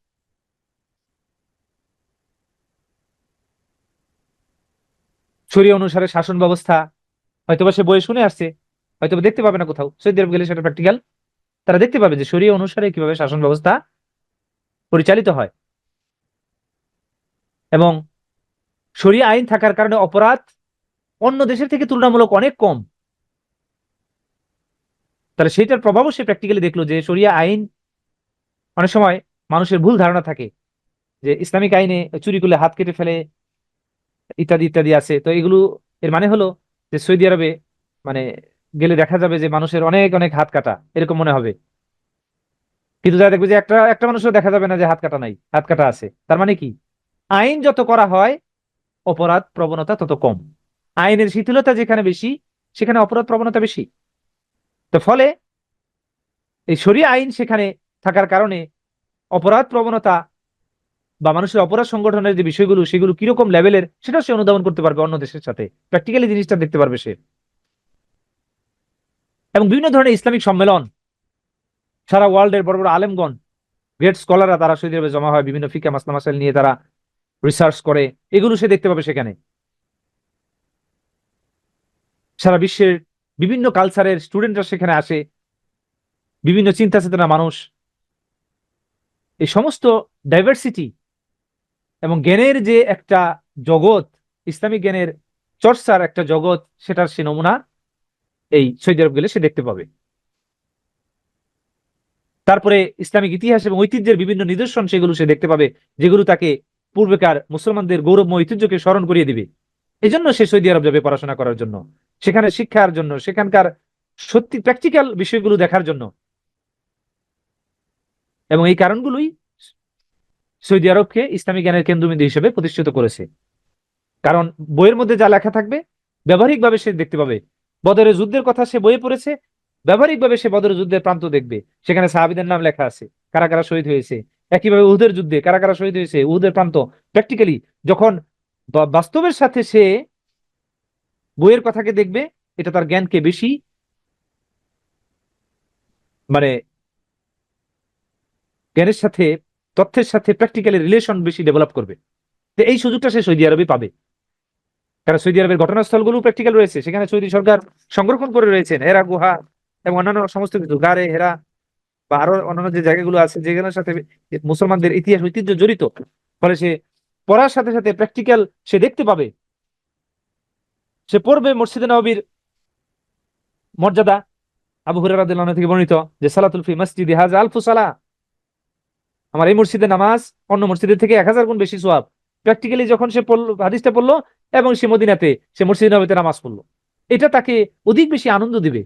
শরিয়া অনুসারে শাসন ব্যবস্থা হয়তোবা সে বইয়ে শুনে আসছে, হয়তোবা দেখতে পাবে না কোথাও, সৌদি আরব গেলে সেটা প্র্যাকটিক্যাল তারা দেখতে পাবে যে শরিয়া অনুসারে কিভাবে শাসন ব্যবস্থা পরিচালিত হয়। এবং শরিয়া আইন থাকার কারণে অপরাধ অন্য দেশের থেকে তুলনামূলক অনেক কম। তাহলে সেইটার প্রভাবও সে প্র্যাকটিক্যালি দেখলো যে শরিয়া আইন অনেক সময় মানুষের ভুল ধারণা থাকে যে ইসলামিক আইনে চুরি করলে হাত কেটে ফেলে, ইত্যাদি ইত্যাদি আছে। তো এগুলো এর মানে হলো যে সৌদি আরবে মানে গেলে দেখা যাবে যে মানুষের অনেক অনেক হাত কাটা, এরকম মনে হবে। কিন্তু যা দেখবে যে একটা একটা মানুষও দেখা যাবে না যে হাত কাটা নাই, হাত কাটা আছে। তার মানে কি, আইন যত করা হয় অপরাধ প্রবণতা তত কম। আইনের শিথিলতা যেখানে বেশি সেখানে অপরাধ প্রবণতা বেশি। তো ফলে এই শরিয়া আইন সেখানে থাকার কারণে অপরাধ প্রবণতা বা মানুষের অপরাধ সংগঠনের যে বিষয়গুলো সেগুলো কিরকম লেভেলের সেটা সে অনুধাবন করতে পারবে অন্য দেশের সাথে, প্র্যাকটিক্যালি জিনিসটা দেখতে পারবে সে। এবং বিভিন্ন ধরনের ইসলামিক সম্মেলন, সারা ওয়ার্ল্ডের বড় বড় আলেমগণ, গ্রেট স্কলাররা তারা সৌদি আরবে জমা হয়, বিভিন্ন ফিকা মাসলা মাসাইল নিয়ে তারা রিসার্চ করে, এগুলো সে দেখতে পাবে সেখানে। সারা বিশ্বের বিভিন্ন কালচারের স্টুডেন্টরা সেখানে আসে, বিভিন্ন চিন্তা চেতনা মানুষ, এই সমস্ত ডাইভার্সিটি এবং জ্ঞানের যে একটা জগৎ, ইসলামিক জ্ঞানের চর্চার একটা জগৎ, সেটার সে নমুনা এই সৌদি আরব গেলে সে দেখতে পাবে। তারপরে ইসলামিক ইতিহাস এবং ঐতিহ্যের বিভিন্ন নিদর্শন সেগুলো সে দেখতে পাবে, যেগুলো তাকে পূর্বেকার মুসলমানদের গৌরবময় ঐতিহ্যকে স্মরণ করিয়ে দিবে। এই জন্য সে সৌদি আরব যাবে পড়াশোনা করার জন্য, সেখানে শিক্ষার জন্য, সেখানকার সত্যি প্র্যাকটিক্যাল বিষয়গুলো দেখার জন্য। এবং এই কারণগুলোই সৌদি আরবকে ইসলামিক জ্ঞানের কেন্দ্রবিন্দু হিসেবে প্রতিষ্ঠিত করেছে। কারণ বইয়ের মধ্যে যা লেখা থাকবে ব্যবহারিকভাবে সে দেখতে পাবে। বদরের যুদ্ধের কথা সে বইয়ে পড়েছে, ব্যবহারিকভাবে সে বদরের যুদ্ধের প্রান্ত দেখবে, সেখানে সাহাবীদের নাম লেখা আছে, কারা কারা শহীদ হয়েছে। একইভাবে উহুদের যুদ্ধে কারা কারা শহীদ হয়েছে, উহুদের প্রান্ত। প্র্যাকটিক্যালি যখন বাস্তবের সাথে সে বইয়ের কথাকে দেখবে, এটা তার জ্ঞানকে বেশি মানে জ্ঞানের সাথে, তথ্যের সাথে প্র্যাকটিক্যালি রিলেশন বেশি ডেভেলপ করবে। তো এই সুযোগটা সে সৌদি আরবে পাবে, কারণ সৌদি আরবের ঘটনাস্থলগুলো প্র্যাকটিক্যাল রয়েছে, সেখানে সৌদি সরকার সংরক্ষণ করে রয়েছেন হেরা গুহা এবং অন্যান্য সমস্ত কিছু, গারে হেরা বা আরো অন্যান্য যে জায়গাগুলো আছে যেগুলোর সাথে মুসলমানদের ইতিহাস ঐতিহ্য জড়িত। ফলে সে পড়ার সাথে সাথে প্র্যাকটিক্যাল সে দেখতে পাবে, সে পড়বে মসজিদে নববীর মর্যাদা। আবু হুরায়রা রাদিয়াল্লাহু আনহু থেকে বর্ণিত যে সালাতুল ফি মসজিদি হাযা আলফু সালাহ, আমার এই মসজিদে নামাজ অন্য মসজিদের থেকে 1000 গুণ বেশি সওয়াব। প্র্যাকটিক্যালি যখন সে পড়লো, হাদিসটা পড়লো এবং সে মদিনাতে সে মসজিদে নববীতে নামাজ পড়লো, এটা তাকে অধিক বেশি আনন্দ দিবে,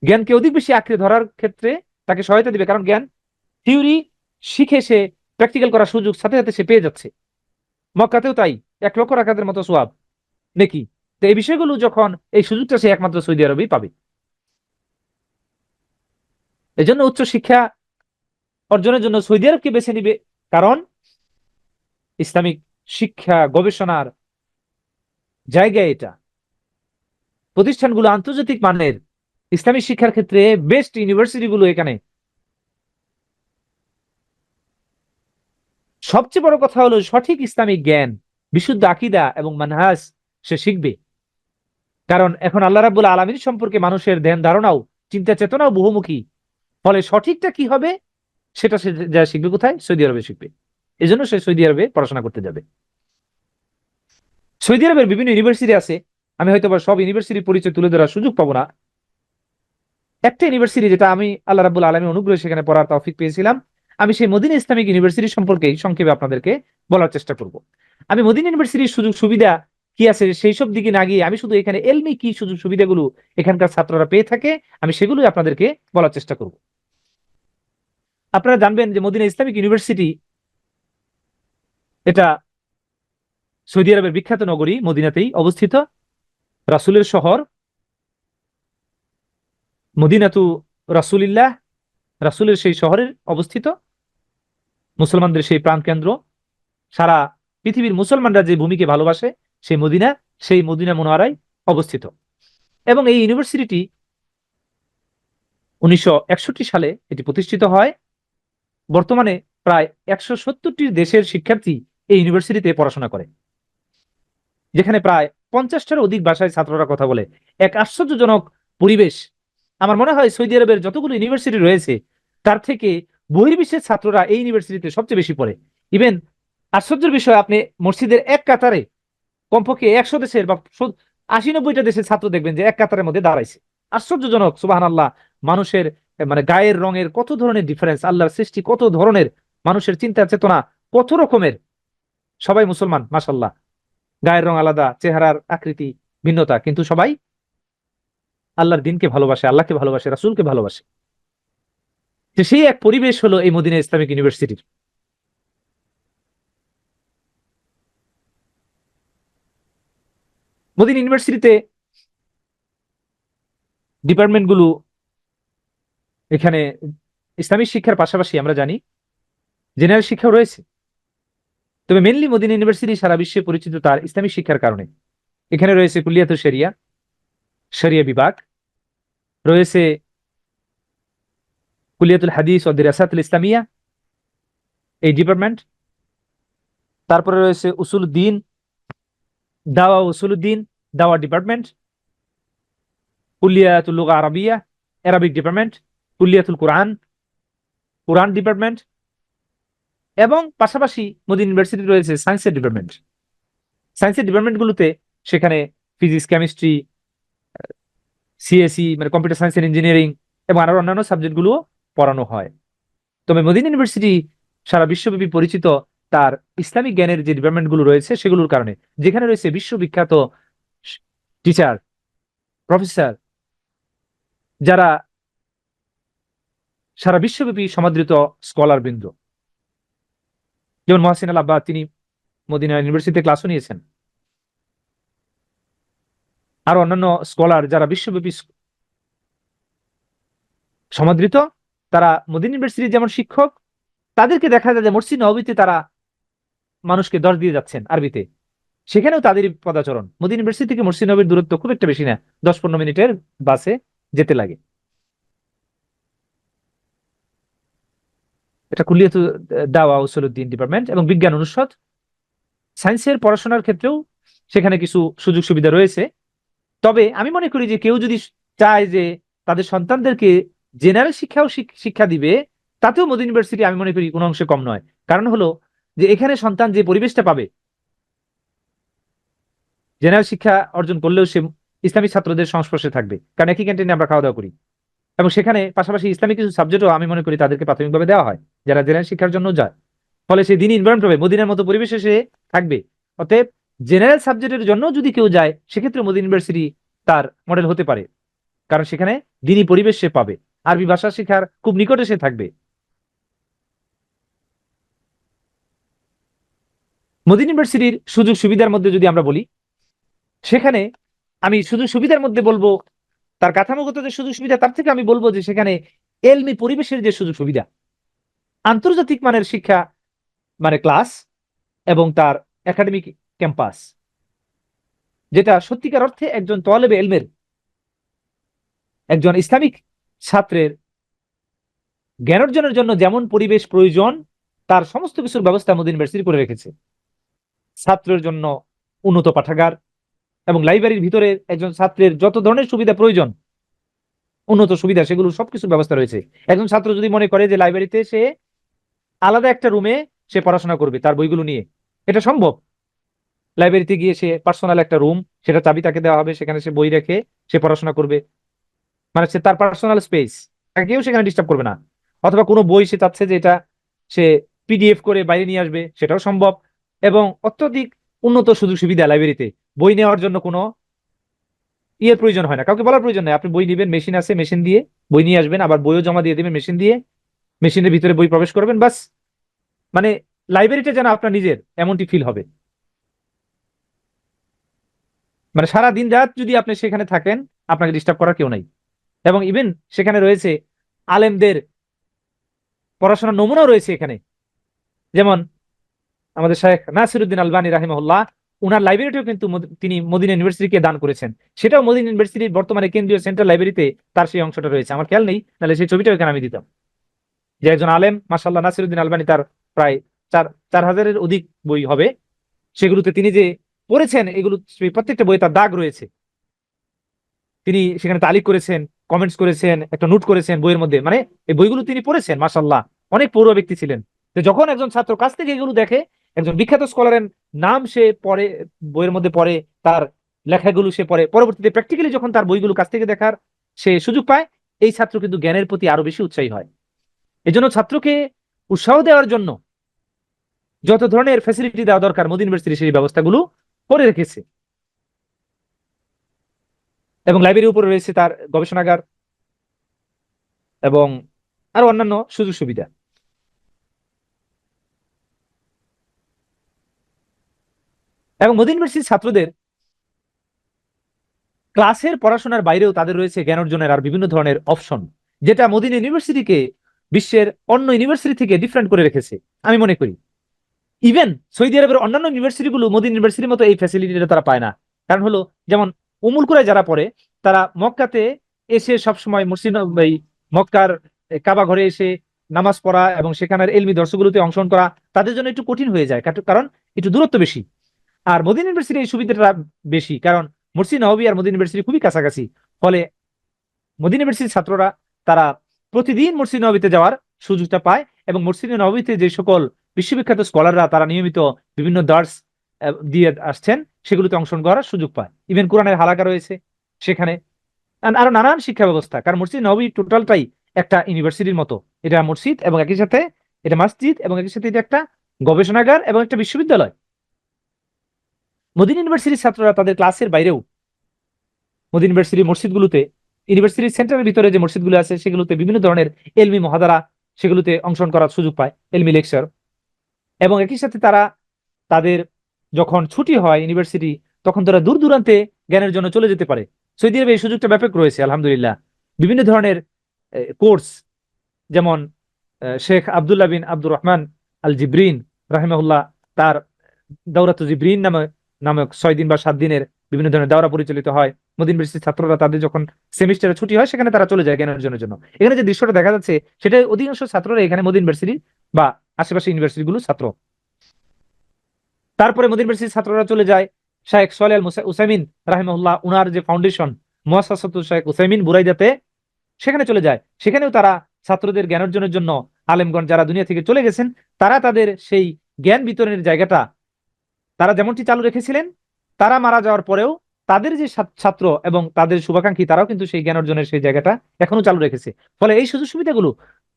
জ্ঞানকে অধিক বেশি আঁকড়ে ধরার ক্ষেত্রে তাকে সহায়তা দিবে। কারণ জ্ঞান থিওরি শিখে সে প্র্যাকটিক্যাল করার সুযোগ সাথে সাথে সে পেয়ে যাচ্ছে। মক্কাতেও তাই, 1 লক্ষ রাকাতের মতো সওয়াব নাকি। তো এই বিষয়গুলো যখন, এই সুযোগটা সে একমাত্র সৌদি আরবেই পাবে। এই জন্য উচ্চ শিক্ষা অর্জনের জন্য সৌদি আরবকে বেছে নিবে, কারণ ইসলামিক শিক্ষা গবেষণার জায়গা এটা, প্রতিষ্ঠানগুলো আন্তর্জাতিক মানের, ইসলামিক শিক্ষার ক্ষেত্রে বেস্ট ইউনিভার্সিটি গুলো এখানে। সবচেয়ে বড় কথা হলো সঠিক ইসলামিক জ্ঞান, বিশুদ্ধ আকীদা এবং মানহাজ সে শিখবে। কারণ এখন আল্লাহ রাব্বুল আলামিন সম্পর্কে মানুষের ধ্যান ধারণাও, চিন্তা চেতনাও বহুমুখী। ফলে সঠিকটা কি হবে সেটা সে যা শিখবে কোথায়, সৌদি আরবে শিখবে। এই জন্য সে সৌদি আরবে পড়াশোনা করতে যাবে। সৌদি আরবের বিভিন্ন ইউনিভার্সিটি আছে, আমি হয়তো বা সব ইউনিভার্সিটির পরিচয় তুলে ধরার সুযোগ পাবো না। একটা ইউনিভার্সিটি যেটা আমি আল্লাহ রাব্বুল আলামিনের অনুগ্রহে সেখানে পড়ার তৌফিক পেয়েছিলাম, আমি সেই মদিনা ইসলামিক ইউনিভার্সিটি সম্পর্কে সংক্ষেপে আপনাদেরকে বলার চেষ্টা করব। আমি মদিনা ইউনিভার্সিটির সুযোগ সুবিধা কি আছে সেই সব দিকে না গিয়ে আমি শুধু এখানে এলমি কি সুযোগ সুবিধাগুলো এখানকার ছাত্ররা পেয়ে থাকে আমি সেগুলোই আপনাদেরকে বলার চেষ্টা করব। আপনারা জানবেন যে মদিনা ইসলামিক ইউনিভার্সিটি এটা সৌদি আরবের বিখ্যাত নগরী মদিনাতেই অবস্থিত, রাসূলের শহর মদিনাতু রাসূলিল্লাহ, রাসূলের সেই শহরের অবস্থিত, মুসলমানদের সেই প্রাণকেন্দ্র। সারা পৃথিবীর মুসলমানরা যে ভূমিকে ভালোবাসে সেই মদিনা, সেই মদিনা মুনাওয়ারায় অবস্থিত। এবং এই ইউনিভার্সিটি 1961 সালে এটি প্রতিষ্ঠিত হয়। বর্তমানে প্রায় 170টি দেশের শিক্ষার্থী এই ইউনিভার্সিটিতে পড়াশোনা করে, যেখানে প্রায় 50টার অধিক ভাষায় ছাত্ররা কথা বলে। এক আশ্চর্যজনক পরিবেশ। আমার মনে হয় সৌদি আরবের যতগুলো ইউনিভার্সিটি রয়েছে তার থেকে বহির্বিশ্বের ছাত্ররা এই ইউনিভার্সিটিতে সবচেয়ে বেশি পড়ে। ইভেন আশ্চর্যের বিষয়, আপনি মসজিদের এক কাতারে কমপক্ষে 100 দেশের বা 80-90টা দেশের ছাত্র দেখবেন যে এক কাতারের মধ্যে দাঁড়াইছে। আশ্চর্যজনক, সুবহানাল্লাহ। মানুষের মানে গায়ের রঙের কত ধরনের ডিফারেন্স, আল্লাহর সৃষ্টি কত ধরনের, মানুষের চিন্তা চেতনা কত রকমের। সবাই মুসলমান মাশাল্লাহ, গায়ের রং আলাদা, চেহারার আকৃতি ভিন্নতা, কিন্তু সবাই আল্লাহর দিনকে ভালোবাসে, আল্লাহকে ভালোবাসে, রাসূলকে ভালোবাসে। যে সেই এক পরিবেশ হলো এই মদিনা ইসলামিক ইউনিভার্সিটির। মদিনা ইউনিভার্সিটিতে ডিপার্টমেন্ট গুলো, এখানে ইসলামিক শিক্ষার পাশাপাশি আমরা জানি জেনারেল শিক্ষাও রয়েছে। তবে মেনলি মদিনা ইউনিভার্সিটি সারা বিশ্বে পরিচিত তার ইসলামিক শিক্ষার কারণে। এখানে রয়েছে কুলিয়াতুশ শরিয়া, শরিয়া বিভাগ, রয়েছে কুলিয়াতুল হাদিস ও দিরাসাতুল ইসলামিয়া, এই ডিপার্টমেন্ট। তারপরে রয়েছে উসুলুদ্দিন, দাওয়া উসুলুদ্দিন, দাওয়া ডিপার্টমেন্ট, কুলিয়াতুল লুগা আরাবিয়া, অ্যারাবিক ডিপার্টমেন্ট, কুলিয়াতুল কোরআন, কোরআন ডিপার্টমেন্ট, এবং পাশাপাশি মদিনা ইউনিভার্সিটি রয়েছে সায়েন্সের ডিপার্টমেন্ট। সায়েন্সের ডিপার্টমেন্টগুলোতে সেখানে ফিজিক্স, কেমিস্ট্রি, সিএসই মানে কম্পিউটার সায়েন্স এন্ড ইঞ্জিনিয়ারিং এবং আরো অন্যান্য সাবজেক্টগুলো পড়ানো হয়। তবে মদিনা ইউনিভার্সিটি সারা বিশ্বব্যাপী পরিচিত তার ইসলামিক জ্ঞানের যে ডিপার্টমেন্টগুলো রয়েছে সেগুলোর কারণে, যেখানে রয়েছে বিশ্ববিখ্যাত টিচার, প্রফেসর, যারা সারা বিশ্বব্যাপী সমাদৃত স্কলার বৃন্দ। যেমন মহসিন আল আব্বাদ, তিনি মদিনা ইউনিভার্সিটিতে ক্লাসও নিয়েছেন। আরো অন্যান্য স্কলার যারা বিশ্বব্যাপী সমাদৃত, তারা মদিনা ইউনিভার্সিটির যেমন শিক্ষক, তাদেরকে দেখা যায় যে মসজিদ নববীতে তারা মানুষকে দর্শ দিয়ে যাচ্ছেন আরবিতে, সেখানেও তাদেরই পদাচরণ। মদিনা ইউনিভার্সিটি থেকে মসজিদ নববীর দূরত্ব খুব একটা বেশি না, 10-15 মিনিটের বাসে যেতে লাগে। এটা কুলিয়াতুল দাওয়া উসুলুদ্দিন ডিপার্টমেন্ট। এবং বিজ্ঞান অনুষদ, সায়েন্সের পড়াশোনার ক্ষেত্রেও সেখানে কিছু সুযোগ সুবিধা রয়েছে। তবে আমি মনে করি যে কেউ যদি চায় যে তাদের সন্তানদেরকে জেনারেল শিক্ষাও শিক্ষা দিবে, তাতেও মদিনা ইউনিভার্সিটি আমি মনে করি কোনো অংশে কম নয়। কারণ হলো যে এখানে সন্তান যে পরিবেশটা পাবে, জেনারেল শিক্ষা অর্জন করলেও সে ইসলামিক ছাত্রদের সংস্পর্শে থাকবে, কারণ একই ক্যান্টিনে আমরা খাওয়া দাওয়া করি। এবং সেখানে পাশাপাশি ইসলামিক কিছু সাবজেক্টও আমি মনে করি তাদেরকে প্রাথমিকভাবে দেওয়া হয়, যারা জেনারেল শিক্ষার জন্য যায়। ফলে সে দিনই এনভায়রনমেন্ট পাবে, মদিনার মতো পরিবেশে সে থাকবে। অতএব জেনারেল সাবজেক্টের জন্য যদি কেউ যায়, সেক্ষেত্রে মদিনা ইউনিভার্সিটি তার মডেল হতে পারে, কারণ সেখানে দিনই পরিবেশ সে পাবে, আরবি ভাষা শেখার খুব নিকটে সে থাকবে। মদিনা ইউনিভার্সিটির সুযোগ সুবিধার মধ্যে যদি আমরা বলি, সেখানে আমি সুযোগ সুবিধার মধ্যে বলবো তার কাঠামোগত যে সুযোগ সুবিধা, তার থেকে আমি বলবো যে সেখানে এলমি পরিবেশের যে সুযোগ সুবিধা, আন্তর্জাতিক মানের শিক্ষা মানে ক্লাস, এবং তার একাডেমিক ক্যাম্পাস, যেটা সত্যিকার অর্থে একজন তলেবে এলমের, একজন ইসলামিক ছাত্রের জ্ঞান অর্জনের জন্য যেমন পরিবেশ প্রয়োজন, তার সমস্ত কিছুর ব্যবস্থা মদিনা ইউনিভার্সিটি করে রেখেছে। ছাত্রের জন্য উন্নত পাঠাগার এবং লাইব্রেরির ভিতরে একজন ছাত্রের যত ধরনের সুবিধা প্রয়োজন, উন্নত সুবিধা, সেগুলো সবকিছুর ব্যবস্থা রয়েছে। একজন ছাত্র যদি মনে করে যে লাইব্রেরিতে সে আলাদা একটা রুমে সে পড়াশোনা করবে তার বইগুলো নিয়ে, এটা সম্ভব। লাইব্রেরিতে গিয়ে সে পার্সোনাল একটা রুম, সেটা চাবি তাকে দেওয়া হবে, সেখানে সে বই রেখে সে পড়াশোনা করবে, মানে সে তার পার্সোনাল স্পেস, তাকে কেউ সেখানে ডিস্টার্ব করবে না। অথবা কোনো বই সে চাচ্ছে যে এটা সে পিডিএফ করে বাইরে নিয়ে আসবে, সেটাও সম্ভব। এবং অত্যধিক উন্নত সুযোগ সুবিধা লাইব্রেরিতে, বই নেওয়ার জন্য কোনো ইয়ের প্রয়োজন হয় না, কাউকে বলার প্রয়োজন নেই। আপনি বই নেবেন, মেশিন আছে, মেশিন দিয়ে বই নিয়ে আসবেন, আবার বইও জমা দিয়ে দেবেন মেশিন দিয়ে, মেশিনের ভিতরে বই প্রবেশ করবেন, বাস। মানে লাইব্রেরিটা যেন আপনার নিজের, এমনটি ফিল হবে। মানে সারা দিন রাত যদি আপনি সেখানে থাকেন, আপনাকে ডিস্টার্ব করার কেউ নাই। এবং ইভেন সেখানে রয়েছে আলেমদের পড়াশোনার নমুনাও রয়েছে এখানে। যেমন আমাদের শেখ নাসিরউদ্দিন আলবানী রাহিমাহুল্লাহ, উনার লাইব্রেরিটাও কিন্তু তিনি মদিনা ইউনিভার্সিটিকে দান করেছেন। সেটাও মদিনা ইউনিভার্সিটির বর্তমানে কেন্দ্রীয় সেন্ট্রাল লাইব্রেরিতে তার সেই অংশটা রয়েছে। আমার খেয়াল নেই, নাহলে সেই ছবিটাও এখানে আমি দিতাম। যে একজন আলেম মাশাআল্লাহ, নাসিরউদ্দিন আলবানী, তার প্রায় 4,000-এর অধিক বই হবে, সেগুলোতে তিনি যে পড়েছেন, এগুলো প্রত্যেকটা বইয়ে তার দাগ রয়েছে। তিনি সেখানে তালিক করেছেন, কমেন্টস করেছেন, একটা নোট করেছেন বইয়ের মধ্যে, মানে এই বইগুলো তিনি পড়েছেন মাশাআল্লাহ। অনেক পড়ুয়া ব্যক্তি ছিলেন। তো যখন একজন ছাত্র কাছ থেকে এগুলো দেখে, একজন বিখ্যাত স্কলারের নাম সে পড়ে, বইয়ের মধ্যে পড়ে, তার লেখাগুলো সে পড়ে, পরবর্তীতে প্র্যাকটিক্যালি যখন তার বইগুলো কাছ থেকে দেখার সে সুযোগ পায়, এই ছাত্র কিন্তু জ্ঞানের প্রতি আরো বেশি উৎসাহী হয়। এজন্য ছাত্রকে উৎসাহ দেওয়ার জন্য যত ধরনের ফ্যাসিলিটি দেওয়া দরকার মদিনা ইউনিভার্সিটি সেই ব্যবস্থাগুলো করে রেখেছে। এবং লাইব্রেরির উপরে রয়েছে তার গবেষণাগার এবং আরো অন্যান্য সুযোগ সুবিধা। এবং মদিনা ইউনিভার্সিটির ছাত্রদের ক্লাসের পড়াশোনার বাইরেও তাদের রয়েছে জ্ঞান অর্জনের আর বিভিন্ন ধরনের অপশন, যেটা মদিনা ইউনিভার্সিটিকে বিশ্বের অন্য ইউনিভার্সিটি থেকে ডিফারেন্ট করে রেখেছে আমি মনে করি। ইভেন সৌদি আরবের অন্যান্য ইউনিভার্সিটি গুলো মদিনা ইউনিভার্সিটির মতো এই ফ্যাসিলিটিটা তারা পায় না। কারণ হলো, যেমন উমুল কুরায় যারা পড়ে তারা মক্কাতে এসে সবসময় মসজিদ এই মক্কার কাবা ঘরে এসে নামাজ পড়া এবং সেখানের এলমি দর্শগুলোতে অংশগ্রহণ করা তাদের জন্য একটু কঠিন হয়ে যায়, কারণ একটু দূরত্ব বেশি। আর মদিনা ইউনিভার্সিটি এই সুবিধাটা বেশি, কারণ মসজিদ নববী আর মদিনা ইউনিভার্সিটি খুবই কাছাকাছি। ফলে মদিনা ইউনিভার্সিটির ছাত্ররা তারা প্রতিদিন মসজিদ নববীতে যাওয়ার সুযোগটা পায়। এবং মসজিদ নববীতে যে সকল বিশ্ববিখ্যাত স্কলাররা তারা নিয়মিত বিভিন্ন দার্স দিয়ে আসছেন সেগুলোতে অংশগ্রহণ করার সুযোগ পায়। ইভেন কোরআনের হালাকা রয়েছে সেখানে, আরো নানান শিক্ষা ব্যবস্থা। কারণ মসজিদ নববী টোটালটাই একটা ইউনিভার্সিটির মতো। এটা মসজিদ এবং একই সাথে এটা মসজিদ এবং একই সাথে এটা একটা গবেষণাগার এবং একটা বিশ্ববিদ্যালয়। মদিনা ইউনিভার্সিটির ছাত্ররা তাদের ক্লাসের বাইরেও মদিনা ইউনিভার্সিটির মসজিদগুলোতে, ইউনিভার্সিটির সেন্টারের ভিতরে যে মসজিদগুলো আছে সেগুলোতে বিভিন্ন ধরনের এলমি মহাদারা সেগুলোতে অংশগ্রহণ করার সুযোগ পায়, এলমি লেকচার। এবং একই সাথে তারা তাদের যখন ছুটি হয় ইউনিভার্সিটি, তখন তারা দূর দূরান্তে জ্ঞানের জন্য চলে যেতে পারে। সৌদি আরবে এই সুযোগটা ব্যাপক রয়েছে আলহামদুলিল্লাহ। বিভিন্ন ধরনের কোর্স, যেমন শেখ আব্দুল্লাহ বিন আব্দুর রহমান আল জিব্রিন রাহিমাহুল্লাহ, তার দাওরাত জিব্রিন নামক 6 দিন বা 7 দিনের বিভিন্ন ধরনের দাওরা পরিচালিত হয়। মদিনা ইউনিভার্সিটির ছাত্ররা তাদের যখন সেমিস্টারে ছুটি হয় সেখানে তারা চলে যায় জ্ঞান অর্জনের জন্য। এখানে যে দৃশ্যটা দেখা যাচ্ছে সেটা অধিকাংশ ছাত্ররা এখানে মদিনা ইউনিভার্সিটি বা আশেপাশে ইউনিভার্সিটি গুলো ছাত্র। তারপরে মদিনা ইউনিভার্সিটির ছাত্ররা চলে যায় শাইখ সালেহ আল উসাইমিন রাহিমাহুল্লাহ, উনার যে ফাউন্ডেশন মুআসসাসাতুল শাইখ উসাইমিন বুরাইদাতে, সেখানে চলে যায়। সেখানেও তারা ছাত্রদের জ্ঞান অর্জনের জন্য আলেমগণ যারা দুনিয়া থেকে চলে গেছেন তারা তাদের সেই জ্ঞান বিতরণের জায়গাটা তারা যেমনটি চালু রেখেছিলেন। তারা মারা যাওয়ার পরেও তাদের যে ছাত্র এবং তাদের শুভাকাঙ্ক্ষী তারাও কিন্তু সেই জ্ঞান অর্জনের সেই জায়গাটা এখনো চালু রেখেছে। ফলে এই সুযোগ সুবিধাগুলো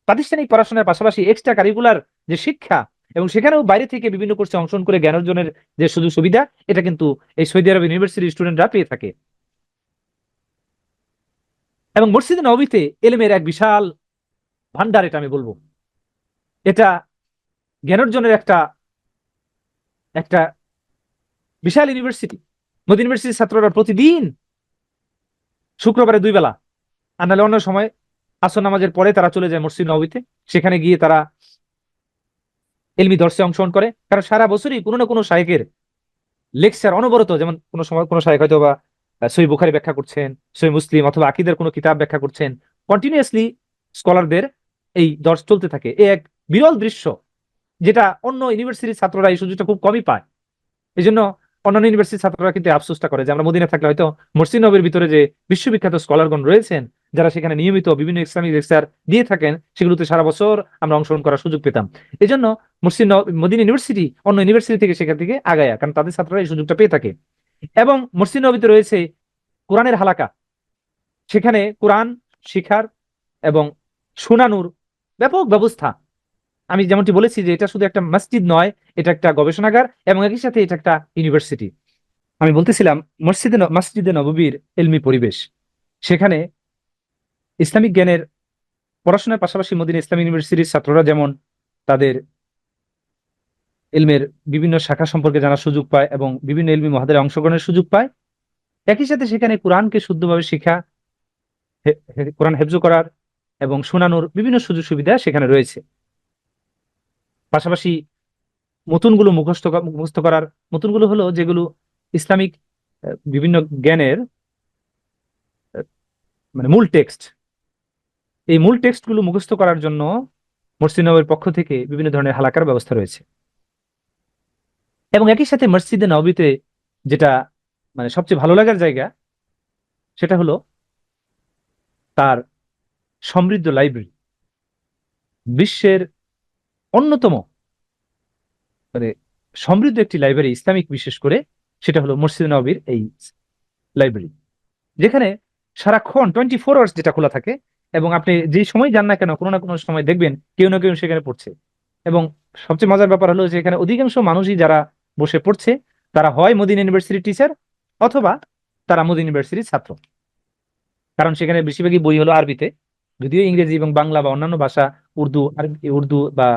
প্রাতিষ্ঠানিক পড়াশোনার পাশাপাশি এক্সট্রা কারিকুলার যে শিক্ষা এবং সেখানেও বাইরে থেকে বিভিন্ন কোর্সে অংশগ্রহণ করে জ্ঞান অর্জনের যে সুযোগ সুবিধা, এটা কিন্তু এই সৌদি আরব ইউনিভার্সিটির স্টুডেন্টরা পেয়ে থাকে। এবং মসজিদে নববীতে এলেমের এক বিশাল ভান্ডার, এটা আমি বলবো। এটা জ্ঞান অর্জনের একটা একটা বিশাল ইউনিভার্সিটি। মদিনা ইউনিভার্সিটির ছাত্ররা প্রতিদিন শুক্রবারে 2 বেলা, আর নাহলে অন্য সময় আসর নামাজের পরে তারা চলে যায় মসজিদ নববীতে। সেখানে গিয়ে তারা ইলমি দর্সে অংশগ্রহণ করে। কারণ সারা বছরই কোনো না কোনো শায়েখের লেকচার অনবরত, যেমন কোনো সময় কোনো শায়েখ হয়তো বা সহিহ বুখারী ব্যাখ্যা করছেন, সহিহ মুসলিম অথবা আকীদার কোনো কিতাব ব্যাখ্যা করছেন, কন্টিনিউয়াসলি স্কলারদের এই দর্স চলতে থাকে। এক বিরল দৃশ্য, যেটা অন্য ইউনিভার্সিটির ছাত্ররা এই সুযোগটা খুব কমই পায়। এই জন্য অন্যান্য ইউনিভার্সিটির ছাত্ররা কিন্তু আফসোসটা করে যে আমরা মদিনা থাকলে হয়তো মসজিদ নববীর ভিতরে যে বিশ্ববিখ্যাত স্কলারগণ রয়েছেন যারা সেখানে নিয়মিত বিভিন্ন ইসলামিক লেকচার দিয়ে থাকেন, সেগুলোতে সারা বছর আমরা অংশগ্রহণ করার সুযোগ পেতাম। এই জন্য মদিনা ইউনিভার্সিটি অন্য ইউনিভার্সিটি থেকে সেখান থেকে আগায়া, কারণ তাদের ছাত্ররা এই সুযোগটা পেয়ে থাকে। এবং মসজিদ নববীতে রয়েছে কোরআনের হালাকা, সেখানে কোরআন শিখার এবং শোনানোর ব্যাপক ব্যবস্থা। আমি যেমনটি বলেছি যে এটা শুধু একটা মসজিদ নয়, এটা একটা গবেষণাগার এবং একই সাথে এটা একটা ইউনিভার্সিটি। আমি বলতেছিলাম মসজিদে নববীর এলমি পরিবেশ, সেখানে ইসলামিক জ্ঞানের পড়াশোনার পাশাপাশি মদিনা ইসলামী ইউনিভার্সিটির ছাত্ররা যেমন তাদের ইলমের বিভিন্ন শাখা সম্পর্কে জানার সুযোগ পায় এবং বিভিন্ন ইলমি মহাদারে অংশগ্রহণের সুযোগ পায়, একই সাথে সেখানে কোরআনকে শুদ্ধভাবে শিখা, কোরআন হেফজ করার এবং শোনানোর বিভিন্ন সুযোগ সুবিধা সেখানে রয়েছে। পাশাপাশি মতুনগুলো মুখস্থ করার, মতুনগুলো হলো যেগুলো ইসলামিক বিভিন্ন জ্ঞানের মানে মূল টেক্সট, এই মূল টেক্সট গুলো মুখস্থ করার জন্য মসজিদ নববীর পক্ষ থেকে বিভিন্ন ধরনের হালাকার ব্যবস্থা রয়েছে। এবং একই সাথে মসজিদে নববীতে যেটা মানে সবচেয়ে ভালো লাগার জায়গা, সেটা হলো তার সমৃদ্ধ লাইব্রেরি। বিশ্বের অন্যতম মানে সমৃদ্ধ একটি লাইব্রেরি ইসলামিক বিশেষ করে, সেটা হলো মসজিদ নববীর এই লাইব্রেরি, যেখানে সারাক্ষণ 24 আওয়ার্স যেটা খোলা থাকে, এবং আপনি যেই সময় যান না কেন কোনো না কোনো সময় দেখবেন কেউ না কেউ সেখানে পড়ছে। এবং সবচেয়ে মজার ব্যাপার হলো যে এখানে অধিকাংশ মানুষই যারা বসে পড়ছে তারা হয় মদিনা ইউনিভার্সিটির টিচার অথবা তারা মদিনা ইউনিভার্সিটির ছাত্র। কারণ সেখানে বেশিরভাগই বই হলো আরবিতে, যদিও ইংরেজি এবং বাংলা বা অন্যান্য ভাষা, উর্দু বা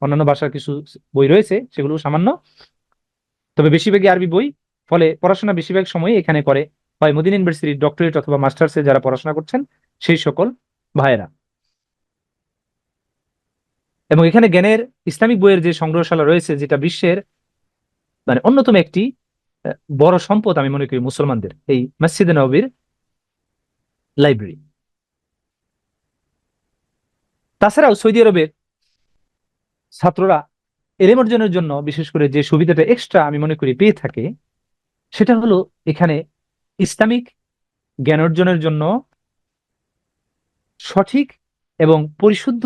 অন্যান্য ভাষার কিছু বই রয়েছে, সেগুলো সামান্য, তবে বেশিরভাগই আরবি বই। ফলে পড়াশোনা বেশিরভাগ সময় এখানে করে হয় মদিনা ইউনিভার্সিটির ডক্টরেট অথবা মাস্টার্সে যারা পড়াশোনা করছেন সেই সকল ভাইয়েরা। এবং এখানে জ্ঞানের ইসলামিক বইয়ের যে সংগ্রহশালা রয়েছে, যেটা বিশ্বের মানে অন্যতম একটি বড় সম্পদ আমি মনে করি মুসলমানদের, এই মসজিদে নববীর লাইব্রেরি। তাছাড়াও সৌদি আরবের ছাত্ররা এলেম অর্জনের জন্য বিশেষ করে যে সুবিধাটা এক্সট্রা আমি মনে করি পেয়ে থাকে, সেটা হলো এখানে ইসলামিক জ্ঞান অর্জনের জন্য সঠিক এবং পরিশুদ্ধ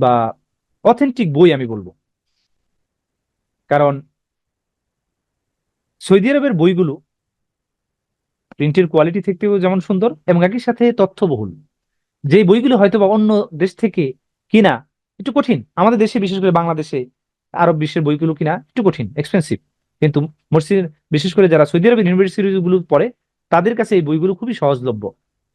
বা অথেন্টিক বই আমি বলবো। কারণ সৌদি আরবের বইগুলো প্রিন্টের কোয়ালিটি থেকেও যেমন সুন্দর এবং একই সাথে তথ্যবহুল। যে বইগুলো হয়তো বা অন্য দেশ থেকে কিনা একটু কঠিন, আমাদের দেশে বিশেষ করে বাংলাদেশে আরব বিশ্বের বইগুলো কিনা একটু কঠিন, এক্সপেন্সিভ, কিন্তু মসজিদ বিশেষ করে যারা সৌদি আরবের ইউনিভার্সিটি গুলো পড়ে তাদের কাছে এই বইগুলো খুবই সহজলভ্য।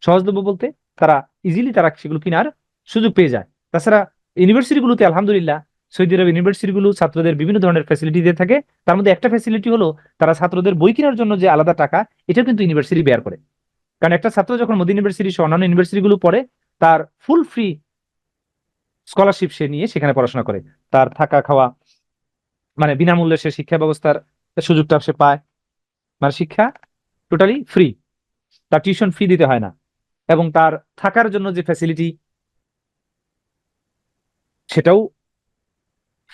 সহজলভ্য বলতে তারা ইজিলি তারা সেগুলো কেনার সুযোগ পেয়ে যায়। তাছাড়া ইউনিভার্সিটি গুলোতে আলহামদুলিল্লাহ সৌদি আরব ইউনিভার্সিটি গুলো ছাত্রদের বিভিন্ন ধরনের ফ্যাসিলিটি দিয়ে থাকে। তার মধ্যে একটা ফ্যাসিলিটি হলো তারা ছাত্রদের বই কেনার জন্য যে আলাদা টাকা, এটা কিন্তু ইউনিভার্সিটি বেয়ার করে। কারণ একটা ছাত্র যখন মদিনা ইউনিভার্সিটি সহ অন্যান্য ইউনিভার্সিটি গুলো পড়ে, তার ফুল ফ্রি স্কলারশিপ সে নিয়ে সেখানে পড়াশোনা করে, তার থাকা খাওয়া মানে বিনামূল্যে সে শিক্ষা ব্যবস্থার সুযোগটা সে পায়। মানে শিক্ষা টোটালি ফ্রি, তার টিউশন ফি দিতে হয় না, এবং তার থাকার জন্য যে ফ্যাসিলিটি সেটাও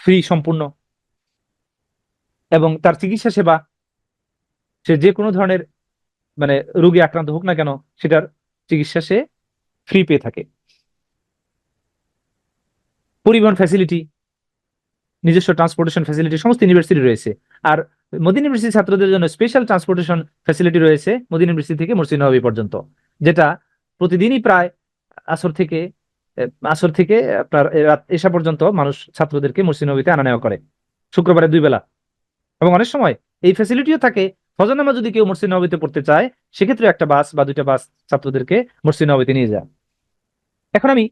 ফ্রি সম্পূর্ণ, এবং তার চিকিৎসা সেবা সে যে কোনো ধরনের মানে রোগে আক্রান্ত হোক না কেন সেটার চিকিৎসা সে ফ্রি পেয়ে থাকে। পরিবহন ফ্যাসিলিটি, নিজস্ব ট্রান্সপোর্টেশন ফ্যাসিলিটি সমস্ত ইউনিভার্সিটি রয়েছে। আর মদিনা ইউনিভার্সিটি ছাত্রদের জন্য স্পেশাল ট্রান্সপোর্টেশন ফ্যাসিলিটি রয়েছে মদিনা ইউনিভার্সিটি থেকে মসজিদ নববী পর্যন্ত, যেটা প্রতিদিনই প্রায় আসর থেকে আসর থেকে আপনার রাত এশা পর্যন্ত মানুষ ছাত্রদেরকে মসজিদ নববীতে আনা নেওয়া করে, শুক্রবারে 2 বেলা। এবং অনেক সময় এই ফ্যাসিলিটিও থাকে, ফজর নামাজ যদি কেউ মসজিদ নববীতে পড়তে চায় সেক্ষেত্রে একটা বাস বা 2টা বাস ছাত্রদেরকে মসজিদ নববীতে নিয়ে যায়। এখন আমি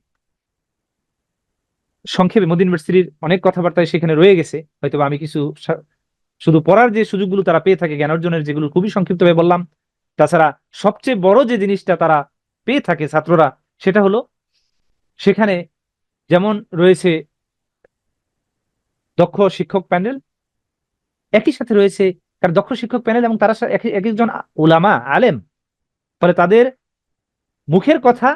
সংক্ষেপে মদিনা ইউনিভার্সিটির অনেক কথাবার্তায় সেখানে রয়ে গেছে, হয়তো আমি কিছু শুধু পড়ার যে সুযোগগুলো তারা পেয়ে থাকে জ্ঞান অর্জনের, যেগুলো খুবই সংক্ষিপ্তভাবে বললাম। তাছাড়া সবচেয়ে বড় যে জিনিসটা তারা পেয়ে থাকে ছাত্ররা, সেটা হলো সেখানে যেমন রয়েছে দক্ষ শিক্ষক প্যানেল, একই সাথে রয়েছে তার দক্ষ শিক্ষক প্যানেল, এবং তারা এক একজন উলামা আলেম। ফলে তাদের মুখের কথা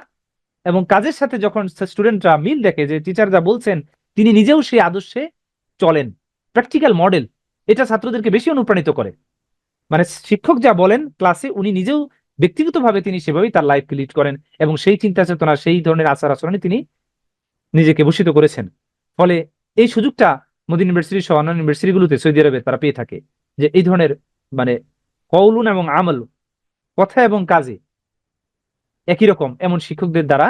এবং কাজের সাথে যখন স্টুডেন্টরা মিল দেখে, যে টিচার যা বলছেন তিনি নিজেও সেই আদর্শে চলেন, প্র্যাকটিক্যাল মডেল, এটা ছাত্রদেরকে বেশি অনুপ্রাণিত করে। মানে শিক্ষক যা বলেন ক্লাসে উনি নিজেও ব্যক্তিগতভাবে তিনি সেভাবেই তার লাইফকে লিড করেন, এবং সেই চিন্তা চেতনা সেই ধরনের আচার আচরণে তিনি নিজেকে ভূষিত করেছেন। ফলে এই সুযোগটা মদিনা ইউনিভার্সিটি সহ অন্যান্য ইউনিভার্সিটিগুলোতে সৌদি আরবে তারা পেয়ে থাকে, যে এই ধরনের মানে কওলুন এবং আমল, কথা এবং কাজে একই রকম এমন শিক্ষকদের দ্বারা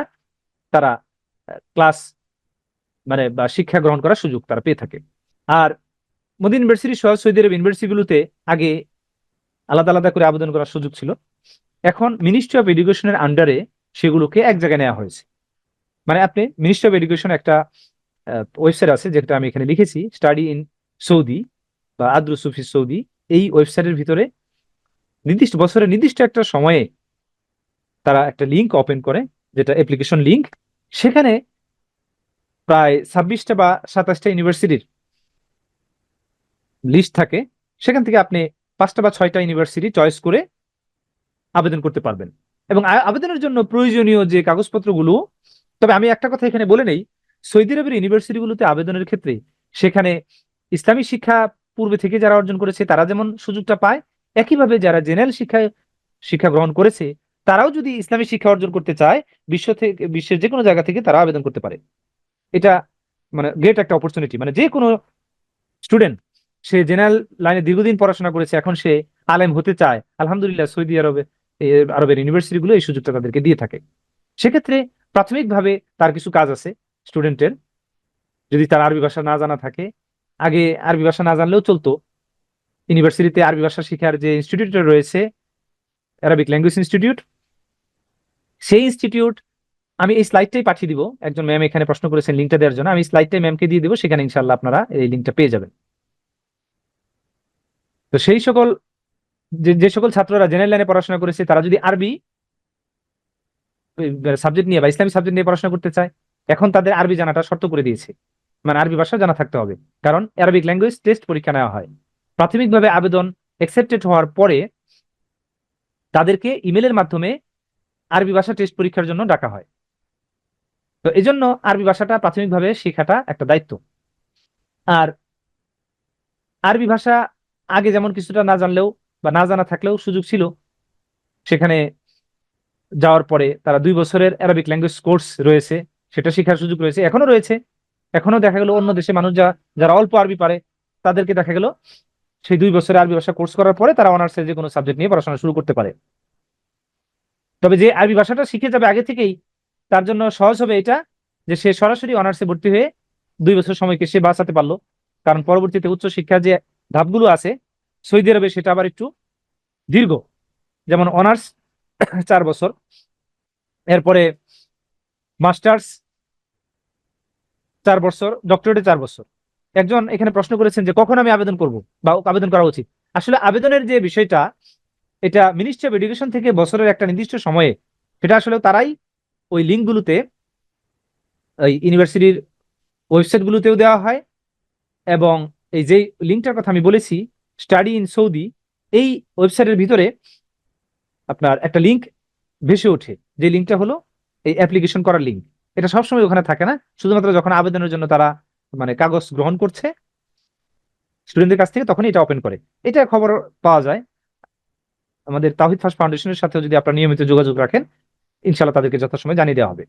তারা ক্লাস মানে বা শিক্ষা গ্রহণ করার সুযোগ তারা পেয়ে থাকে। আর মদিনা ইউনিভার্সিটি সহ সৌদি আরব ইউনিভার্সিটিগুলোতে আগে আলাদা আলাদা করে আবেদন করার সুযোগ ছিল, এখন মিনিস্ট্রি অফ এডুকেশনের আন্ডারে সেগুলোকে এক জায়গায় নেওয়া হয়েছে। মানে আপনি মিনিস্ট্রি অফ এডুকেশন একটা ওয়েবসাইট আছে যেটা আমি এখানে লিখেছি, স্টাডি ইন সৌদি বা আদ্রুস ফি সৌদি। এই ওয়েবসাইটের ভিতরে নির্দিষ্ট বছরের নির্দিষ্ট একটা সময়ে তারা একটা লিঙ্ক ওপেন করে, যেটা অ্যাপ্লিকেশন লিঙ্ক। সেখানে প্রায় 26টা বা 27টা ইউনিভার্সিটির লিস্ট থাকে, সেখান থেকে আপনি 5টা বা 6টা ইউনিভার্সিটি চয়েস করে আবেদন করতে পারবেন। এবং আবেদনের জন্য প্রয়োজনীয় যে কাগজপত্রগুলো, তবে আমি একটা কথা এখানে বলে নেই, সৌদি আরবের ইউনিভার্সিটিগুলোতে আবেদনের ক্ষেত্রে সেখানে ইসলামী শিক্ষা পূর্বে থেকে যারা অর্জন করেছে তারা যেমন সুযোগটা পায়, একইভাবে যারা জেনারেল শিক্ষা গ্রহণ করেছে তারাও যদি ইসলামী শিক্ষা অর্জন করতে চায় বিশ্বের যে কোনো জায়গা থেকে তারা আবেদন করতে পারে। এটা মানে গ্রেট একটা অপরচুনিটি, মানে যে কোনো স্টুডেন্ট সে জেনারেল লাইনে দীর্ঘদিন পড়াশোনা করেছে, এখন সে আলেম হতে চায়, আলহামদুলিল্লাহ সৌদি আরবে আরবের ইউনিভার্সিটিগুলো এই সুযোগটা তাদেরকে দিয়ে থাকে। সেক্ষেত্রে প্রাথমিকভাবে তার কিছু কাজ আছে স্টুডেন্টের, যদি তার আরবি ভাষা না জানা থাকে। আগে আরবি ভাষা না জানলেও চলতো, ইউনিভার্সিটিতে আরবি ভাষা শেখার যে ইনস্টিটিউট রয়েছে, অ্যারাবিক ল্যাঙ্গুয়েজ ইনস্টিটিউট, সেই ইনস্টিটিউট, আমি এই স্লাইডটাই পাঠিয়ে দিব, একজন ম্যাম এখানে প্রশ্ন করেছেন লিঙ্কটা দেওয়ার জন্য, আমি স্লাইডটাই ম্যামকে দিয়ে দিব, সেখানে ইনশাল্লাহ আপনারা এই লিঙ্কটা পেয়ে যাবেন। তো সেই সকল যে সকল ছাত্ররা জেনারেল লাইনে পড়াশোনা করেছে তারা যদি আরবি সাবজেক্ট নিয়ে বা ইসলামী সাবজেক্ট নিয়ে পড়াশোনা করতে চায়, এখন তাদের আরবি জানাটা শর্ত করে দিয়েছে, মানে আরবি ভাষা জানা থাকতে হবে। কারণ অ্যারাবিক ল্যাঙ্গুয়েজ টেস্ট পরীক্ষা নেওয়া হয়, প্রাথমিকভাবে আবেদন অ্যাকসেপ্টেড হওয়ার পরে তাদেরকে ইমেলের মাধ্যমে আরবি ভাষা টেস্ট পরীক্ষার জন্য ডাকা হয়। তো এই জন্য আরবি ভাষাটা প্রাথমিকভাবে শেখাটা একটা দায়িত্ব। আর আরবি ভাষা আগে যেমন কিছুটা না জানলেও বা না জানা থাকলেও সুযোগ ছিল, সেখানে যাওয়ার পরে তারা 2 বছরের অ্যারাবিক ল্যাঙ্গুয়েজ কোর্স রয়েছে, সেটা শেখার সুযোগ রয়েছে, এখনো রয়েছে। এখনো দেখা গেল অন্য দেশে মানুষ যারা অল্প আরবি পারে তাদেরকে দেখা গেল সেই 2 বছরের আরবি ভাষা কোর্স করার পরে তারা অনার্সে যে কোনো সাবজেক্ট নিয়ে পড়াশোনা শুরু করতে পারে। তবে যে আরবি ভাষাটা শিখে যাবে আগে থেকেই, তার জন্য সহজ হবে এটা যে সে সরাসরি অনার্সে ভর্তি হয়ে 2 বছর সময়কে সে বাঁচাতে পারলো। কারণ পরবর্তীতে উচ্চ শিক্ষার যে ধাপগুলো আছে সৌদি আরবে সেটা আবার একটু দীর্ঘ, যেমন অনার্স 4 বছর, এরপরে মাস্টার্স 4 বছর, ডক্টরেটে 4 বছর। একজন এখানে প্রশ্ন করেছেন যে কখন আমি আবেদন করব বা আবেদন করা উচিত। আসলে আবেদনের যে বিষয়টা, এটা মিনিস্ট্রি অফ এডুকেশন থেকে বছরের একটা নির্দিষ্ট সময়ে, সেটা আসলে তারাই ওই লিঙ্কগুলোতে, ওই ইউনিভার্সিটির ওয়েবসাইটগুলোতেও দেওয়া হয়, এবং এই যে লিঙ্কটার কথা আমি বলেছি স্টাডি ইন সৌদি, এই ওয়েবসাইটের ভিতরে আপনার একটা লিঙ্ক ভেসে ওঠে, যে লিঙ্কটা হলো এই অ্যাপ্লিকেশন করার লিঙ্ক। এটা সবসময় ওখানে থাকে না, শুধুমাত্র যখন আবেদনের জন্য তারা মানে কাগজ গ্রহণ করছে স্টুডেন্টদের কাছ থেকে তখনই এটা ওপেন করে। এটা খবর পাওয়া যায় আমাদের তাওহিদ ফার্স্ট ফাউন্ডেশনের সাথেও, যদি আপনারা নিয়মিত যোগাযোগ রাখেন ইনশাআল্লাহ তাদেরকে যথাসময়ে জানিয়ে দেওয়া হবে,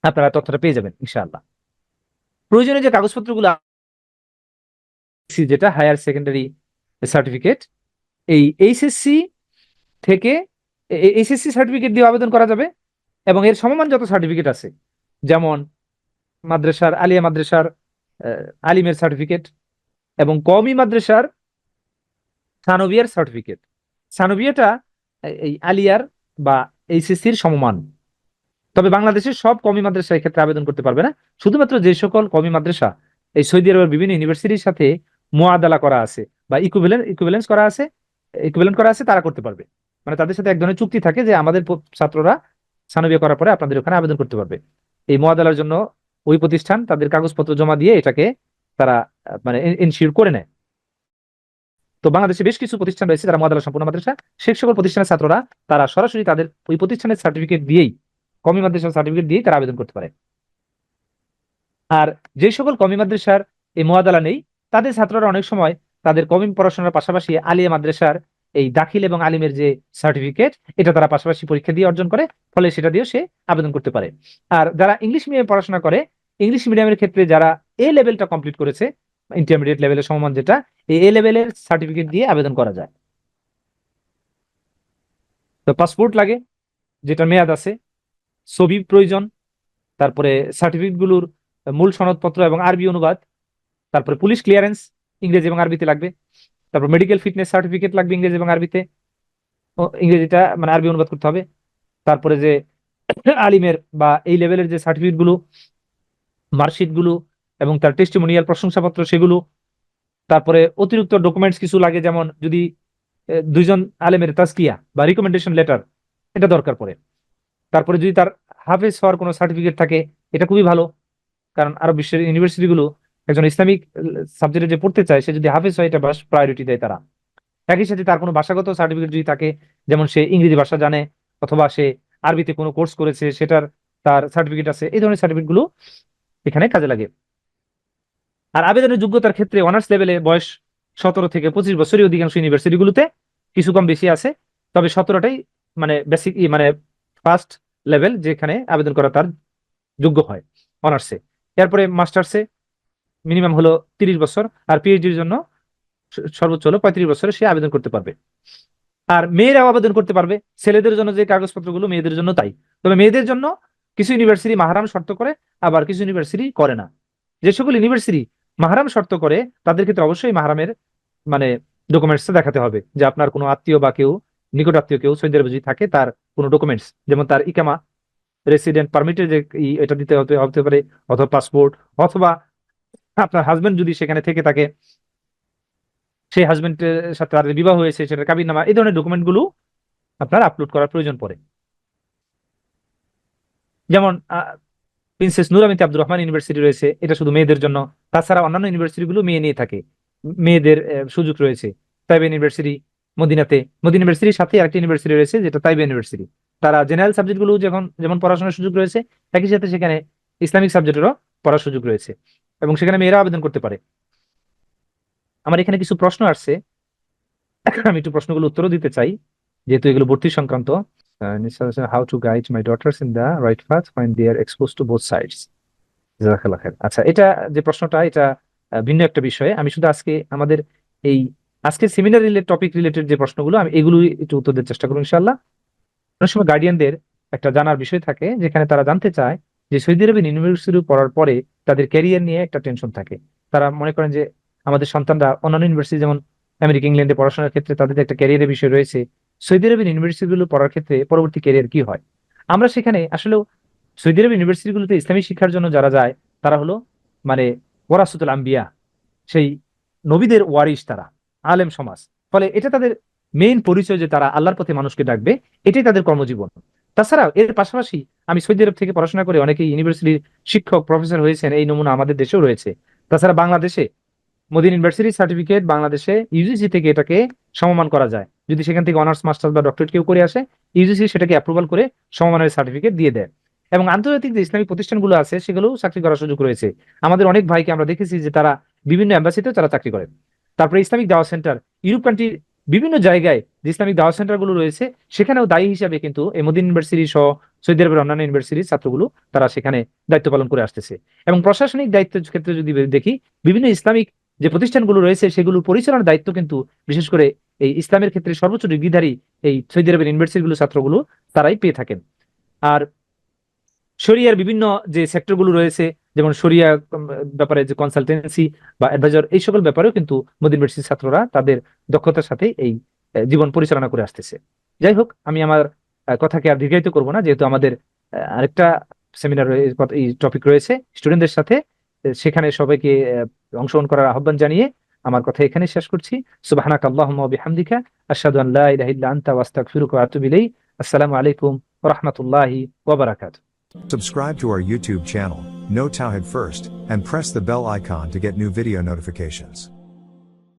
আপনারা তথ্যটা পেয়ে যাবেন ইনশাআল্লাহ। প্রয়োজনীয় যে কাগজপত্রগুলো, যেটা হায়ার সেকেন্ডারি সার্টিফিকেট, এই এইচএসসি থেকে এইচএসসি সার্টিফিকেট দিয়ে আবেদন করা যাবে, এবং এর সমমান যত সার্টিফিকেট আছে, যেমন মাদ্রাসার আলিয়া মাদ্রাসার আলিমের সার্টিফিকেট, এবং কওমি মাদ্রাসার সানভিয়ার সার্টিফিকেট। সানভিয়াটা এই আলিয়ার বা এইচএসসির সমমান। তবে বাংলাদেশের সব কওমি মাদ্রাসা এক্ষেত্রে আবেদন করতে পারবে না, শুধুমাত্র যে সকল কওমি মাদ্রাসা এই সৌদি আরবের বিভিন্ন ইউনিভার্সিটির সাথে মুআদালা করা আছে বা ইকুইভ্যালেন্স করা আছে তারা করতে পারবে। মানে তাদের সাথে এক ধরনের চুক্তি থাকে যে আমাদের ছাত্ররা সানভিয়া করার পরে আপনাদের ওখানে আবেদন করতে পারবে। এই মুআদালার জন্য ওই প্রতিষ্ঠান তাদের কাগজপত্র জমা দিয়ে এটাকে তারা মানে এনশিওর করে নেয়। তো বাংলাদেশে বেশ কিছু প্রতিষ্ঠান রয়েছে যারা মুআদালা সম্পূর্ণ মাদ্রাসা, সেই সকল প্রতিষ্ঠানের ছাত্ররা তারা সরাসরি তাদের ওই প্রতিষ্ঠানের সার্টিফিকেট দিয়েই, কওমি মাদ্রাসার সার্টিফিকেট দিয়েই তারা আবেদন করতে পারে। আর যে সকল কওমি মাদ্রাসার এই মুআদালা নেই, তাদের ছাত্ররা অনেক সময় তাদের কওমি পড়াশোনার পাশাপাশি আলিয়া মাদ্রাসার এই দাখিল এবং আলিমের যে সার্টিফিকেট, এটা তারা পাশাপাশি পরীক্ষা দিয়ে অর্জন করে, ফলে সেটা দিয়েও সে আবেদন করতে পারে। আর যারা ইংলিশ মিডিয়ামে পড়াশোনা করে, ইংলিশ মিডিয়ামের ক্ষেত্রে যারা এ লেভেলটা কমপ্লিট করেছে, ইন্টারমিডিয়েট লেভেলের সমমান যেটা, এই এ লেভেলের সার্টিফিকেট দিয়ে আবেদন করা যায়। তো পাসপোর্ট লাগে, যেটা মেয়াদ আছে, ছবি প্রয়োজন, তারপরে সার্টিফিকেট গুলোর মূল সনদপত্র এবং আরবি অনুবাদ, তারপরে পুলিশ ক্লিয়ারেন্স ইংরেজি এবং আরবিতে লাগবে, তারপর মেডিকেল ফিটনেস সার্টিফিকেট লাগবে ইংরেজি এবং আরবিতে, ইংরেজিটা মানে আরবি অনুবাদ করতে হবে। তারপরে যে আলিমের বা এই লেভেলের যে সার্টিফিকেট গুলো, মার্কশিট গুলো এবং তার টেস্টিমোনিয়াল প্রশংসাপত্র সেগুলো। তারপরে অতিরিক্ত ডকুমেন্টস কিছু লাগে, যেমন যদি 2জন আলেমের তাজকিয়া বা রিকমেন্ডেশন লেটার, এটা দরকার পড়ে। তারপরে যদি তার হাফেজ হওয়ার কোনো সার্টিফিকেট থাকে, এটা খুবই ভালো, কারণ আরব বিশ্বের ইউনিভার্সিটি গুলো একজন ইসলামিক সাবজেক্টে যে পড়তে চায় সে যদি হাফেজ হয়, এটা প্রায়োরিটি দেয় তারা। একই সাথে তার কোনো ভাষাগত সার্টিফিকেট যদি থাকে, যেমন সে ইংরেজি ভাষা জানে অথবা সে আরবিতে কোনো কোর্স করেছে সেটার তার সার্টিফিকেট আছে, এই ধরনের সার্টিফিকেট গুলো এখানে কাজে লাগে। আর আবেদনের যোগ্যতার ক্ষেত্রে অনার্স লেভেলে বয়স 17 থেকে 25 বছরই অধিকাংশ ইউনিভার্সিটি গুলোতে, কিছু কম বেশি আছে, তবে 17টাই মানে বেসিক মানে ফার্স্ট লেভেল যেখানে আবেদন করা তার যোগ্য হয় অনার্সে। এরপরে মাস্টার্সে মিনিমাম হলো 30 বছর, আর পিএইচডির জন্য সর্বোচ্চ হলো 35 বছরে সে আবেদন করতে পারবে। আর মেয়েরাও আবেদন করতে পারবে, ছেলেদের জন্য যে কাগজপত্রগুলো মেয়েদের জন্য তাই। তবে মেয়েদের জন্য কিছু ইউনিভার্সিটি মাহরাম শর্ত করে, আবার কিছু ইউনিভার্সিটি করে না। যে সকল ইউনিভার্সিটি মাহরাম শর্ত করে তাদের ক্ষেত্রে অবশ্যই মাহরামের মানে ডকুমেন্টস দেখাতে হবে, যে আপনার কোনো আত্মীয় বা কেউ নিকট আত্মীয় কেউ সৌদি আরবে যদি থাকে তার কোনো ডকুমেন্টস, যেমন তার ইকামা, রেসিডেন্ট পারমিটের যে এটা দিতে হতে হতে পারে, অথবা পাসপোর্ট, অথবা আপনার হাজবেন্ড যদি সেখানে থেকে থাকে, সেই হাজবেন্ডের সাথে তাদের বিবাহ হয়েছে সেটার কাবিননামা, এই ধরনের ডকুমেন্ট গুলো আপনার আপলোড করার প্রয়োজন পড়ে। যেমন প্রিন্সেস নূরামিতি আব্দুর রহমান ইউনিভার্সিটি রয়েছে, এটা শুধু মেয়েদের জন্য। তাছাড়া অন্যান্য ইউনিভার্সিটি গুলো মেয়ে নিয়ে থাকে, মেয়েদের সুযোগ রয়েছে। তাইবা ইউনিভার্সিটি মদিনাতে, মদিনা ইউনিভার্সিটির সাথে আরেকটি ইউনিভার্সিটি রয়েছে যেটা তাইবা ইউনিভার্সিটি। তারা জেনারেল সাবজেক্ট গুলো যখন যেমন পড়াশোনার সুযোগ রয়েছে, একই সাথে সেখানে ইসলামিক সাবজেক্টেরও পড়ার সুযোগ রয়েছে, এবং সেখানে মেয়েরা আবেদন করতে পারে। আমার এখানে কিছু প্রশ্ন আসছে, আমি একটু প্রশ্নগুলো উত্তরও দিতে চাই, যেহেতু এগুলো ভর্তি সংক্রান্ত। How to guide my daughters in the right path when they are exposed to both sides. জাযাকাল্লাহ খাইর। আচ্ছা, এটা যে প্রশ্নটা, এটা ভিন্ন একটা বিষয়ে। আমি শুধু আজকে আমাদের এই আজকের সেমিনার টপিক রিলেটেড যে প্রশ্নগুলো, আমি এগুলো একটু উত্তর দেওয়ার চেষ্টা করবো ইনশাআল্লাহ। অনেক সময় গার্ডিয়ানদের একটা জানার বিষয় থাকে, যেখানে তারা জানতে চায় যে সৌদি আরবের ইউনিভার্সিটি পড়ার পরে তাদের ক্যারিয়ার নিয়ে একটা টেনশন থাকে। তারা মনে করেন যে আমাদের সন্তানরা অন্যান্য ইউনিভার্সিটি যেমন আমেরিকা, ইংল্যান্ডে পড়াশোনার ক্ষেত্রে তাদের একটা ক্যারিয়ারের বিষয় রয়েছে, সৌদি আরবের ইউনিভার্সিটিগুলো পড়ার ক্ষেত্রে পরবর্তী ক্যারিয়ার কি হয়। আমরা সেখানে আসলে সৌদি আরব ইউনিভার্সিটিগুলোতে ইসলামী শিক্ষার জন্য যারা যায়, তারা হলো মানে ওয়ারাসাতুল আম্বিয়া, সেই নবীদের ওয়ারিশ, তারা আলেম সমাজ। ফলে এটা তাদের মেইন পরিচয় যে তারা আল্লাহর পথে মানুষকে ডাকবে, এটাই তাদের কর্মজীবন। তাছাড়া এর পাশাপাশি আমি সৌদি আরব থেকে পড়াশোনা করে অনেকেই ইউনিভার্সিটির শিক্ষক প্রফেসর হয়েছেন, এই নমুনা আমাদের দেশেও রয়েছে। তাছাড়া বাংলাদেশে মদিনা ইউনিভার্সিটির সার্টিফিকেট বাংলাদেশে ইউজিসি থেকে এটাকে সমমান করা যায়। যদি সেখান থেকে অনার্স মাস্টার্স বা ডক্টরেট কেউ করে আসে, ইউজিসি সেটাকে অ্যাপ্রুভাল করে সমমানের সার্টিফিকেট দিয়ে দেয়। এবং আন্তর্জাতিক যে ইসলামিক প্রতিষ্ঠানগুলো আছে সেগুলোও চাকরি করার সুযোগ রয়েছে। আমাদের অনেক ভাইকে আমরা দেখেছি যে তারা বিভিন্ন এম্বাসিতেও তারা চাকরি করে। তারপরে ইসলামিক দাওয়া সেন্টার, ইউরোপ কান্ট্রির বিভিন্ন জায়গায় যে ইসলামিক দাওয়া সেন্টার গুলো রয়েছে, সেখানেও দায়ী হিসাবে কিন্তু এই মদিনা ইউনিভার্সিটি সহ সৌদি আরবের অন্যান্য ইউনিভার্সিটির ছাত্রগুলো তারা সেখানে দায়িত্ব পালন করে আসতেছে। এবং প্রশাসনিক দায়িত্বের ক্ষেত্রে যদি দেখি, বিভিন্ন ইসলামিক যে প্রতিষ্ঠানগুলো রয়েছে সেগুলো পরিচালনার দায়িত্ব কিন্তু বিশেষ করে এই ইসলামের ক্ষেত্রে সর্বোচ্চ ডিগ্রিধারী এই সৌদি আরবের ইউনিভার্সিটিগুলো ছাত্রগুলো তারাই পেয়ে থাকেন। আর শরিয়ার বিভিন্ন যে সেক্টরগুলো রয়েছে, যেমন শরিয়া ব্যাপারে যে কনসালটেন্সি বা অ্যাডভাইজার, এই সকল ব্যাপারেও কিন্তু মদিনা ইউনিভার্সিটির ছাত্ররা তাদের দক্ষতার সাথে এই জীবন পরিচালনা করে আসতেছে। যাই হোক, আমি আমার কথাকে আর দীর্ঘায়িত করবো না, যেহেতু আমাদের আরেকটা সেমিনার এই টপিক রয়েছে স্টুডেন্টদের সাথে। সেখানে সবাইকে অংশগ্রহণ করার আহ্বান জানিয়ে আমার কথা এখানে শেষ করছি। সুবহানাকা আল্লাহুম্মা ওয়া বিহামদিকা আশহাদু আন লা ইলাহা ইল্লা আনতা ওয়া আস্তাগফিরুকা ওয়া আতুবু ইলাইক। আসসালামু আলাইকুম ওয়া রাহমাতুল্লাহি ওয়া বারাকাতুহু। Subscribe to our YouTube channel, Know Tawhid First, and press the bell icon to get new video notifications.